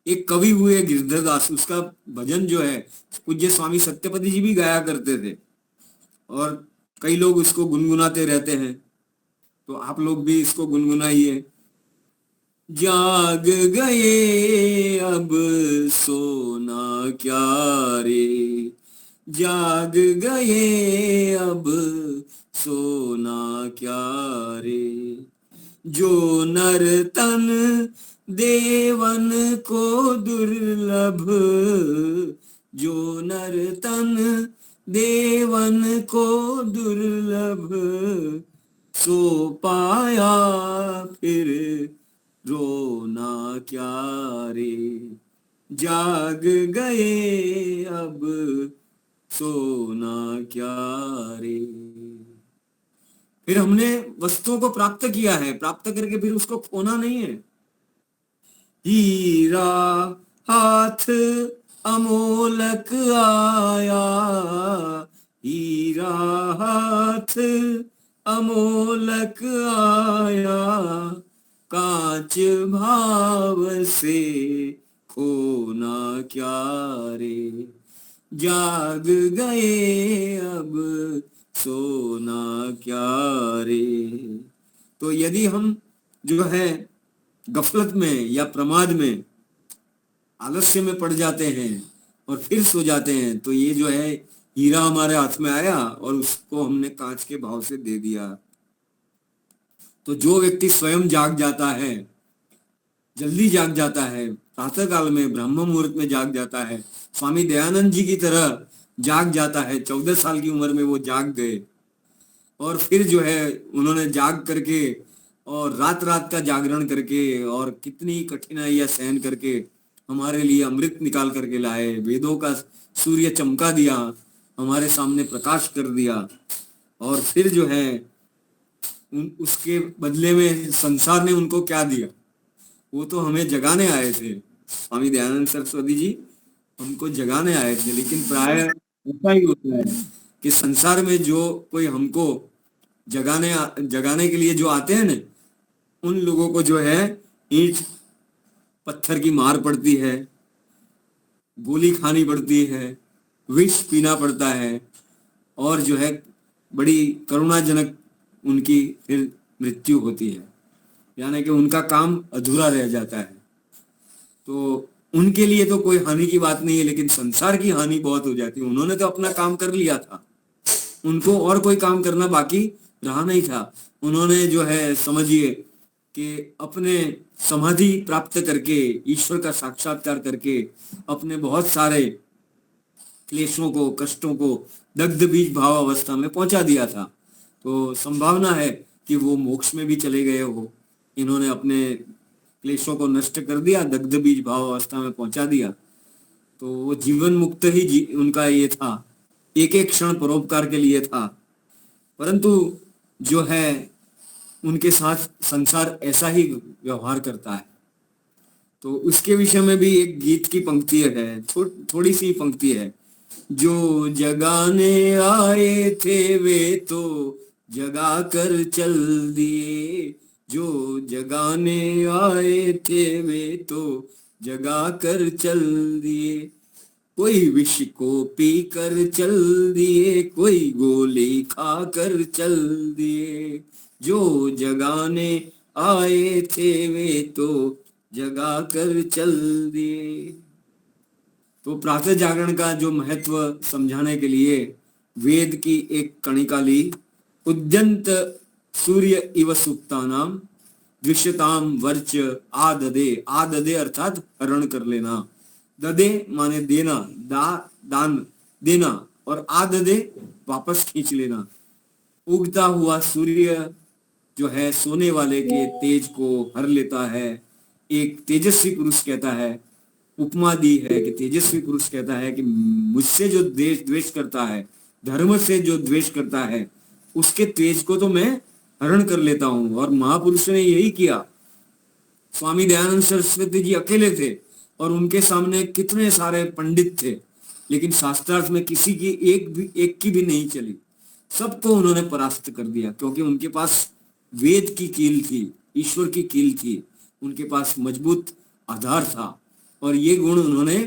Speaker 3: एक कवि हुए गिरधरदास, उसका भजन जो है पूज्य स्वामी सत्यपति जी भी गाया करते थे और कई लोग उसको गुनगुनाते रहते हैं। तो आप लोग भी इसको गुनगुनाइए। जाग गए अब सोना क्या रे, जाग गए अब सोना क्या रे, जो नर तन देवन को दुर्लभ, जो नर तन देवन को दुर्लभ, सो पाया फिर रोना क्या रे, जाग गए अब सोना क्या रे। फिर हमने वस्तुओं को प्राप्त किया है, प्राप्त करके फिर उसको खोना नहीं है। हीरा हाथ अमोलक आया, हीरा हाथ अमोलक आया, कांच भाव से खोना क्या रे, जाग गए अब सोना क्या रे। तो यदि हम जो है गफलत में या प्रमाद में, आलस्य में पड़ जाते हैं और फिर सो जाते हैं, तो ये जो है हीरा हमारे हाथ में आया और उसको हमने कांच के भाव से दे दिया। तो जो व्यक्ति स्वयं जाग जाता है, जल्दी जाग जाता है, प्रातः काल में ब्रह्म मुहूर्त में जाग जाता है, स्वामी दयानंद जी की तरह जाग जाता है। 14 साल की उम्र में वो जाग गए और फिर जो है उन्होंने जाग करके और रात रात का जागरण करके और कितनी कठिनाइयां सहन करके हमारे लिए अमृत निकाल करके लाए, वेदों का सूर्य चमका दिया, हमारे सामने प्रकाश कर दिया। और फिर जो है उसके बदले में संसार ने उनको क्या दिया, वो तो हमें जगाने आए थे। स्वामी दयानंद सरस्वती जी हमको जगाने आए थे, लेकिन प्राय ऐसा ही होता है कि संसार में जो कोई हमको जगाने के लिए जो आते हैं ना, उन लोगों को जो है ईंट पत्थर की मार पड़ती है, गोली खानी पड़ती है, विष पीना पड़ता है और जो है बड़ी करुणाजनक उनकी फिर मृत्यु होती है, यानी कि उनका काम अधूरा रह जाता है। तो उनके लिए तो कोई हानि की बात नहीं है, लेकिन संसार की हानि बहुत हो जाती है। उन्होंने तो अपना काम कर लिया था, उनको और कोई काम करना बाकी रहा नहीं था। उन्होंने जो है समझिए कि अपने समाधि प्राप्त करके, ईश्वर का साक्षात्कार करके अपने बहुत सारे क्लेशों को, कष्टों को दग्ध बीज भाव अवस्था में पहुंचा दिया था। तो संभावना है कि वो मोक्ष में भी चले गए हो। इन्होंने अपने क्लेशों को नष्ट कर दिया, दग्ध बीज भाव अवस्था में पहुंचा दिया, तो वो जीवन मुक्त ही उनका ये था, एक एक क्षण परोपकार के लिए था। परंतु जो है उनके साथ संसार ऐसा ही व्यवहार करता है। तो उसके विषय में भी एक गीत की पंक्ति है, थोड़ी सी पंक्ति है। जो जगाने आए थे वे तो जगा कर चल दिए, जो जगाने आए थे वे तो जगा कर चल दिए। कोई विष को पी कर चल दिए, कोई गोली खा कर चल दिए, जो जगाने आए थे वे तो जगा कर चल दिए। तो प्रातः जागरण का जो महत्व समझाने के लिए वेद की एक कणिका ली। उद्यंत सूर्य इव सुप्तानाम दृश्यताम वर्च आददे। आददे अर्थात हरण कर लेना, ददे माने देना, दान देना, और आददे वापस खींच लेना। उगता हुआ सूर्य जो है सोने वाले के तेज को हर लेता है। एक तेजस्वी पुरुष कहता है, उपमा दी है कि तेजस्वी पुरुष कहता है कि मुझसे जो द्वेष करता है, धर्म से जो द्वेष करता है, उसके तेज को तो मैं हरण कर लेता हूं। और महापुरुष ने यही किया। स्वामी दयानंद सरस्वती जी अकेले थे और उनके सामने कितने सारे पंडित थे, लेकिन शास्त्रार्थ में किसी की एक की भी नहीं चली। सबको उन्होंने परास्त कर दिया, क्योंकि उनके पास वेद की कील थी, ईश्वर की कील थी, उनके पास मजबूत आधार था। और ये गुण उन्होंने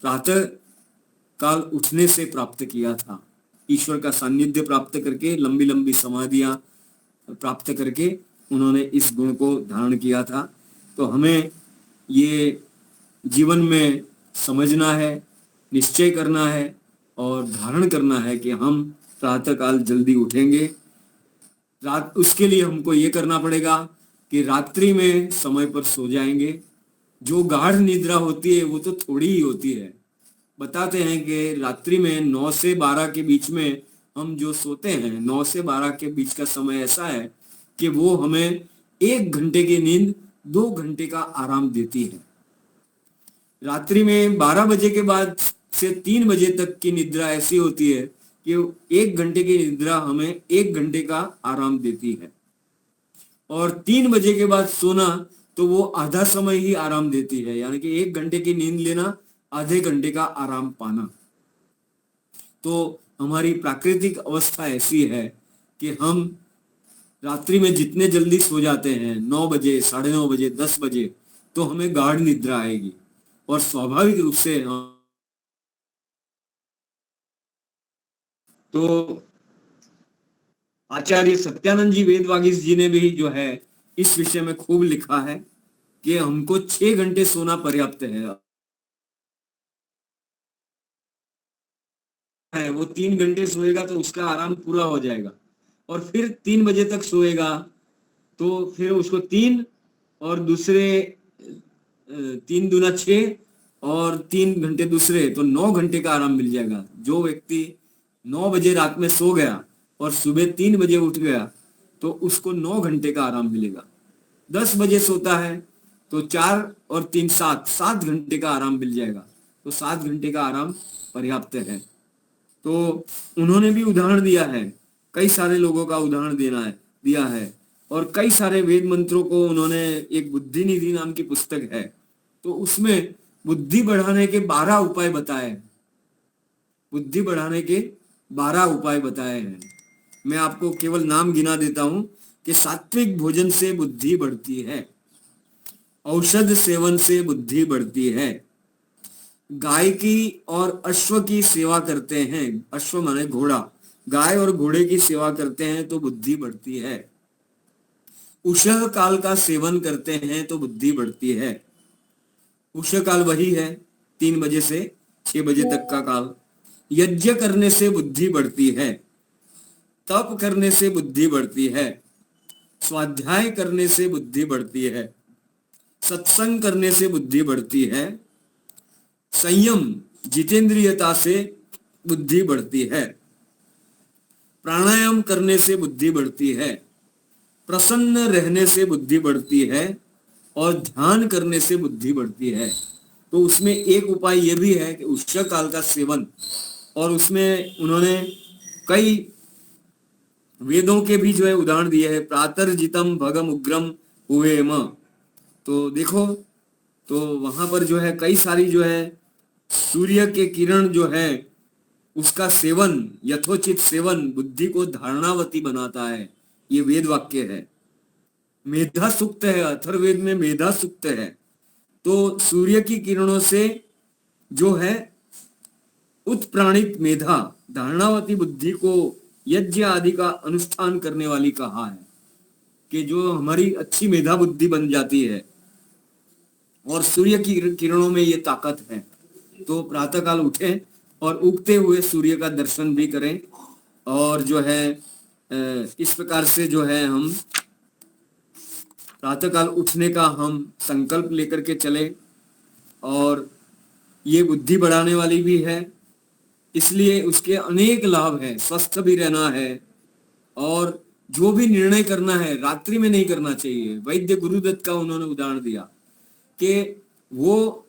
Speaker 3: प्रातः काल उठने से प्राप्त किया था। ईश्वर का सानिध्य प्राप्त करके, लंबी लंबी समाधियां प्राप्त करके उन्होंने इस गुण को धारण किया था। तो हमें ये जीवन में समझना है, निश्चय करना है और धारण करना है कि हम प्रातः काल जल्दी उठेंगे। उसके लिए हमको ये करना पड़ेगा कि रात्रि में समय पर सो जाएंगे। जो गाढ़ निद्रा होती है वो तो थोड़ी ही होती है। बताते हैं कि रात्रि में 9 से 12 के बीच में हम जो सोते हैं, 9 से 12 के बीच का समय ऐसा है कि वो हमें 1 घंटे की नींद 2 घंटे का आराम देती है। रात्रि में 12 बजे के बाद से 3 बजे तक की निद्रा ऐसी होती है कि 1 घंटे की निद्रा हमें 1 घंटे का आराम देती है। और 3 बजे के बाद सोना तो वो आधा समय ही आराम देती है, यानी कि 1 घंटे की नींद लेना, आधे घंटे का आराम पाना। तो हमारी प्राकृतिक अवस्था ऐसी है कि हम रात्रि में जितने जल्दी सो जाते हैं, 9 बजे, 9:30 बजे, 10 बजे, तो हमें गाढ़ निद्रा आएगी और स्वाभाविक रूप से तो आचार्य सत्यानंद जी वेदवागीश जी ने भी जो है इस विषय में खूब लिखा है कि हमको 6 घंटे सोना पर्याप्त है। वो 3 घंटे सोएगा तो उसका आराम पूरा हो जाएगा, और फिर 3 बजे तक सोएगा तो फिर उसको 3 और दूसरे 3 दूना 6 और 3 घंटे दूसरे, तो 9 घंटे का आराम मिल जाएगा। जो व्यक्ति 9 बजे रात में सो गया और सुबह 3 बजे उठ गया तो उसको 9 घंटे का आराम मिलेगा। 10 बजे सोता है तो 4 और 3 7 घंटे का आराम मिल जाएगा। तो 7 घंटे का आराम पर्याप्त है। तो उन्होंने भी उदाहरण दिया है, कई सारे लोगों का उदाहरण दिया है, और कई सारे वेद मंत्रों को उन्होंने, एक बुद्धि निधि नाम की पुस्तक है, तो उसमें बुद्धि बढ़ाने के 12 उपाय बताए हैं। बुद्धि बढ़ाने के 12 उपाय बताए हैं। मैं आपको केवल नाम गिना देता हूं कि सात्विक भोजन से बुद्धि बढ़ती है, औषध सेवन से बुद्धि बढ़ती है, गाय की और अश्व की सेवा करते हैं, अश्व माने घोड़ा, गाय और घोड़े की सेवा करते हैं तो बुद्धि बढ़ती है, उषः काल का सेवन करते हैं तो बुद्धि बढ़ती है। उषः काल वही है 3 बजे से 6 बजे तक का काल। यज्ञ करने से बुद्धि बढ़ती है, तप करने से बुद्धि बढ़ती है, स्वाध्याय करने से बुद्धि बढ़ती है, सत्संग करने से बुद्धि बढ़ती है, संयम जितेंद्रियता से बुद्धि बढ़ती है, प्राणायाम करने से बुद्धि बढ़ती है, प्रसन्न रहने से बुद्धि बढ़ती है, और ध्यान करने से बुद्धि बढ़ती है। तो उसमें एक उपाय यह भी है कि उषः काल का सेवन, और उसमें उन्होंने कई वेदों के भी जो है उदाहरण दिए हैं। प्रातर्जितम भगम उग्रम हुएम। तो देखो तो वहां पर जो है कई सारी जो है सूर्य के किरण जो है उसका सेवन, यथोचित सेवन बुद्धि को धारणावती बनाता है, ये वेद वाक्य है। मेधा सूक्त है, अथर्ववेद में मेधा सूक्त है। तो सूर्य की किरणों से जो है उत्प्राणित मेधा धारणावती बुद्धि को यज्ञ आदि का अनुष्ठान करने वाली कहा है कि जो हमारी अच्छी मेधा बुद्धि बन जाती है, और सूर्य की किरणों में ये ताकत है। तो प्रातःकाल उठें और उगते हुए सूर्य का दर्शन भी करें, और जो है इस प्रकार से जो है हम प्रातःकाल उठने का हम संकल्प लेकर के चले। और ये बुद्धि बढ़ाने वाली भी है, इसलिए उसके अनेक लाभ हैं। स्वस्थ भी रहना है, और जो भी निर्णय करना है रात्रि में नहीं करना चाहिए। वैद्य गुरुदत्त का उन्होंने उदाहरण दिया कि वो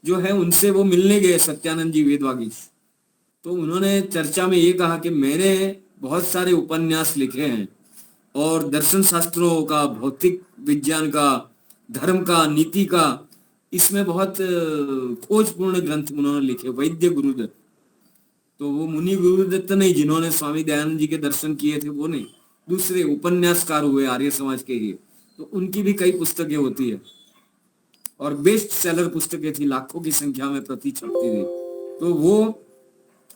Speaker 3: जो है उनसे वो मिलने गए सत्यानंद जी वेदवागीश, तो उन्होंने चर्चा में ये कहा कि मैंने बहुत सारे उपन्यास लिखे हैं और दर्शन शास्त्रों का, भौतिक विज्ञान का, धर्म का, नीति का, इसमें बहुत खोजपूर्ण ग्रंथ उन्होंने लिखे, वैद्य गुरुदत्त। तो वो मुनि गुरुदत्त नहीं जिन्होंने स्वामी दयानंद जी के दर्शन किए थे, वो नहीं, दूसरे उपन्यासकार हुए आर्य समाज के ही। तो उनकी भी कई पुस्तकें होती है और बेस्ट सेलर पुस्तकें थी, लाखों की संख्या में प्रति छपती थी। तो वो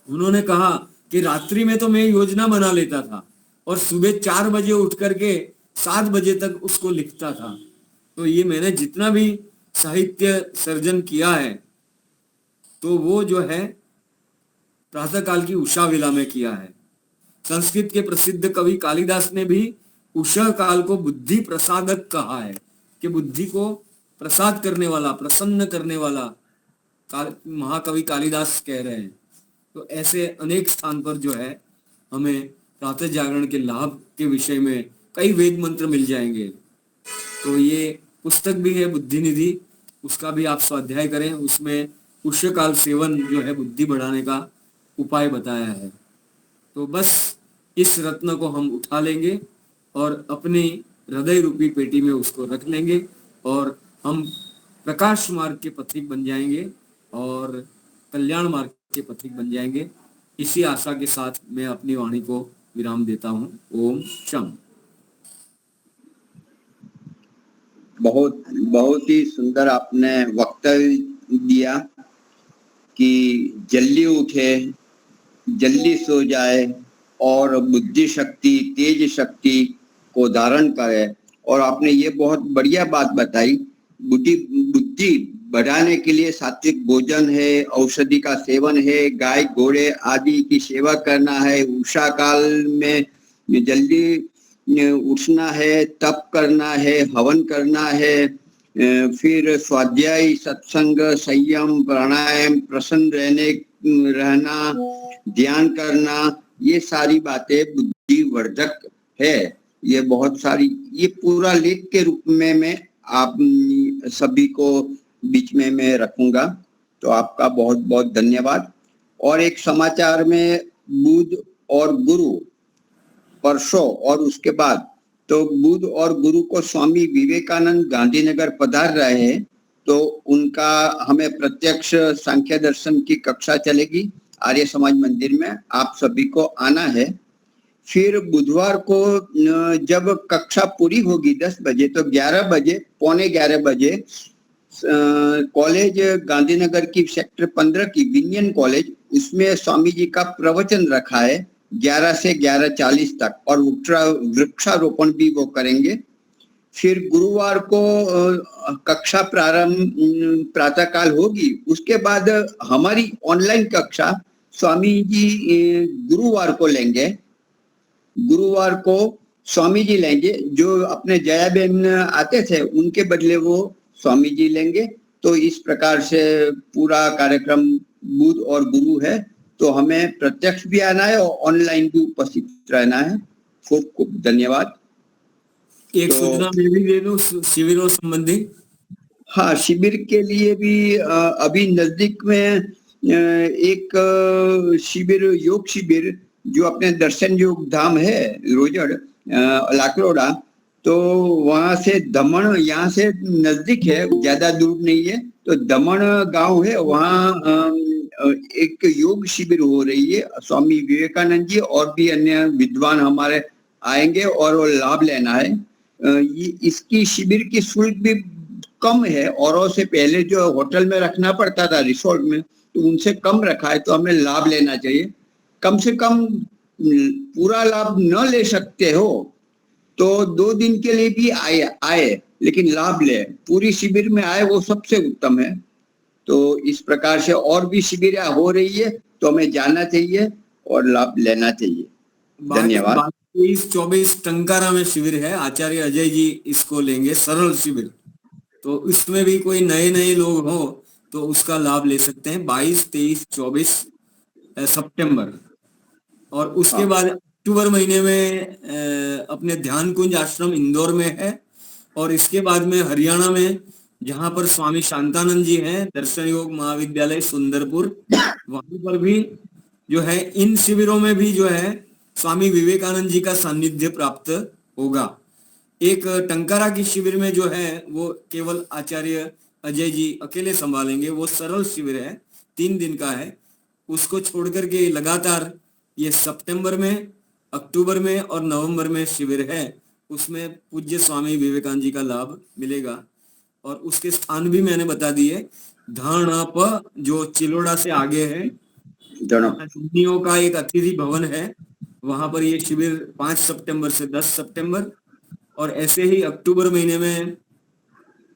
Speaker 3: उन्होंने कहा कि रात्रि में तो मैं योजना बना लेता था और सुबह 4 बजे उठ करके 7 बजे तक उसको लिखता था। तो ये मैंने जितना भी साहित्य सर्जन किया है तो वो जो है प्रातःकाल की उषा वेला में किया है। संस्कृत के प्रसिद्ध कवि कालिदास ने भी उषा काल को बुद्धि प्रसादक कहा है कि बुद्धि को प्रसाद करने वाला, प्रसन्न करने वाला महाकवि कालिदास कह रहे हैं। तो ऐसे अनेक स्थान पर जो है हमें प्रातः जागरण के लाभ के विषय में कई वेद मंत्र मिल जाएंगे। तो ये पुस्तक भी है बुद्धि निधि, उसका भी आप स्वाध्याय करें। उसमें उष्णकाल सेवन जो है बुद्धि बढ़ाने का उपाय बताया है। तो बस इस रत्न को हम उठा लेंगे और अपनी हृदय रूपी पेटी में उसको रख लेंगे और हम प्रकाश मार्ग के पथिक बन जाएंगे और कल्याण मार्ग के पथिक बन जाएंगे। इसी आशा के साथ मैं अपनी वाणी को विराम देता हूँ। ओम शम।
Speaker 1: बहुत बहुत ही सुंदर आपने वक्तव्य दिया कि जल्दी उठे, जल्दी सो जाए और बुद्धि शक्ति, तेज शक्ति को धारण करे। और आपने ये बहुत बढ़िया बात बताई, बुद्धि बढ़ाने के लिए सात्विक भोजन है, औषधि का सेवन है, गाय घोड़े आदि की सेवा करना है, उषा काल में जल्दी उठना है, तप करना है, हवन करना है, फिर स्वाध्याय, सत्संग, संयम, प्राणायाम, प्रसन्न रहना, ध्यान करना, ये सारी बातें बुद्धि वर्धक है। ये बहुत सारी, ये पूरा लेख के रूप में मैं आप सभी को बीच में मैं रखूंगा। तो आपका बहुत बहुत धन्यवाद। और एक समाचार में बुध और गुरु परसों और उसके बाद, तो बुध और गुरु को स्वामी विवेकानंद गांधीनगर पधार रहे हैं, तो उनका हमें प्रत्यक्ष सांख्य दर्शन की कक्षा चलेगी आर्य समाज मंदिर में, आप सभी को आना है। फिर बुधवार को जब कक्षा पूरी होगी 10 बजे, तो 11 बजे, पौने 11 बजे कॉलेज गांधीनगर की सेक्टर 15 की विनियन कॉलेज, उसमें स्वामी जी का प्रवचन रखा है 11 से 11:40 तक, और वृक्षारोपण भी वो करेंगे। फिर गुरुवार को कक्षा प्रारंभ प्रातःकाल होगी। उसके बाद हमारी ऑनलाइन कक्षा स्वामी जी गुरुवार को लेंगे। गुरुवार को स्वामी जी लेंगे, जो अपने जयाबेन आते थे उनके बदले वो स्वामी जी लेंगे। तो इस प्रकार से पूरा कार्यक्रम बुध और गुरु है, तो हमें प्रत्यक्ष भी आना है और ऑनलाइन भी उपस्थित रहना है। खूब खूब धन्यवाद।
Speaker 3: एक सूचना मैं भी दे दूं शिविरों संबंधी।
Speaker 1: हाँ, शिविर के लिए भी अभी नजदीक में एक शिविर, योग शिविर जो अपने दर्शन योग धाम है रोजड़ लाकरोड़ा, तो वहां से दमन, यहाँ से नजदीक है, ज्यादा दूर नहीं है। तो दमन गांव है, वहाँ एक योग शिविर हो रही है। स्वामी विवेकानंद जी और भी अन्य विद्वान हमारे आएंगे और वो लाभ लेना है। इसकी शिविर की शुल्क भी कम है, औरों से पहले जो होटल में रखना पड़ता था रिसोर्ट में, तो उनसे कम रखा है। तो हमें लाभ लेना चाहिए। कम से कम पूरा लाभ न ले सकते हो तो 2 दिन के लिए भी आए लेकिन लाभ ले, पूरी शिविर में आए, वो सबसे उत्तम है। तो इस प्रकार से और भी शिविर हो रही है, तो हमें जाना चाहिए और लाभ लेना चाहिए। धन्यवाद।
Speaker 3: 23-24 टंकारा में शिविर है, आचार्य अजय जी इसको लेंगे, सरल शिविर। तो इसमें भी कोई नए लोग हो तो उसका लाभ ले सकते हैं। 22, 23, 24 सितंबर। और उसके बाद अक्टूबर महीने में अपने ध्यान कुंज आश्रम इंदौर में है। और इसके बाद में हरियाणा में, जहां पर स्वामी शांतानंद जी हैं, दर्शन योग महाविद्यालय सुंदरपुर, वहां पर भी जो है, इन शिविरों में भी जो है स्वामी विवेकानंद जी का सानिध्य प्राप्त होगा। एक टंकारा की शिविर में जो है वो केवल आचार्य अजय जी अकेले संभालेंगे, वो सरल शिविर है, 3 दिन का है। उसको छोड़ करके लगातार ये सितंबर में, अक्टूबर में और नवंबर में शिविर है, उसमें पूज्य स्वामी विवेकानंद जी का लाभ मिलेगा। और उसके स्थान भी मैंने बता दिए। धणप जो चिलोड़ा से आगे है, धनियों का एक अतिथि भवन है, वहां पर ये शिविर 5 सितंबर से 10 सितंबर। और ऐसे ही अक्टूबर महीने में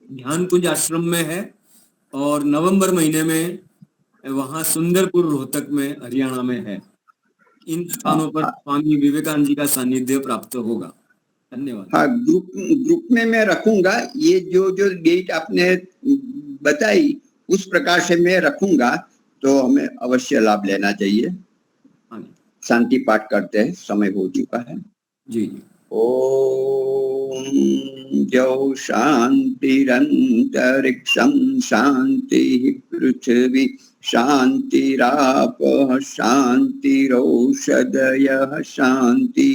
Speaker 3: ध्यान कुंज आश्रम में है, और नवंबर महीने में वहां सुंदरपुर रोहतक में हरियाणा में है। इन स्थानों पर स्वामी विवेकानंद जी का सानिध्य प्राप्त होगा। धन्यवाद।
Speaker 1: हाँ, ग्रुप में मैं रखूंगा। ये जो डेट आपने बताई उस प्रकार से मैं रखूंगा, तो हमें अवश्य लाभ लेना चाहिए। शांति पाठ करते हैं, समय हो चुका है
Speaker 3: जी।
Speaker 1: ओम जौ शांतिरंतरिक्षं शांति पृथ्वी शांतिरापः शांतिरौषधयः शांति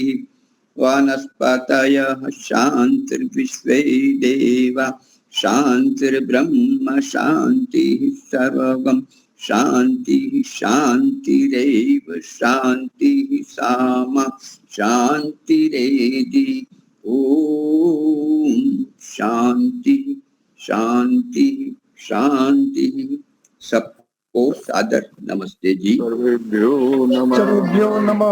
Speaker 1: वनस्पतयः शांतिर्विश्वे देवा शांतिर्ब्रह्म शांतिः सर्वगं शांति शांतिरेव शांति सामा शांतिरेधि। ओम शांति शांति शांति। सबको सादर नमस्ते जी।
Speaker 4: सर्वेभ्यो नमः।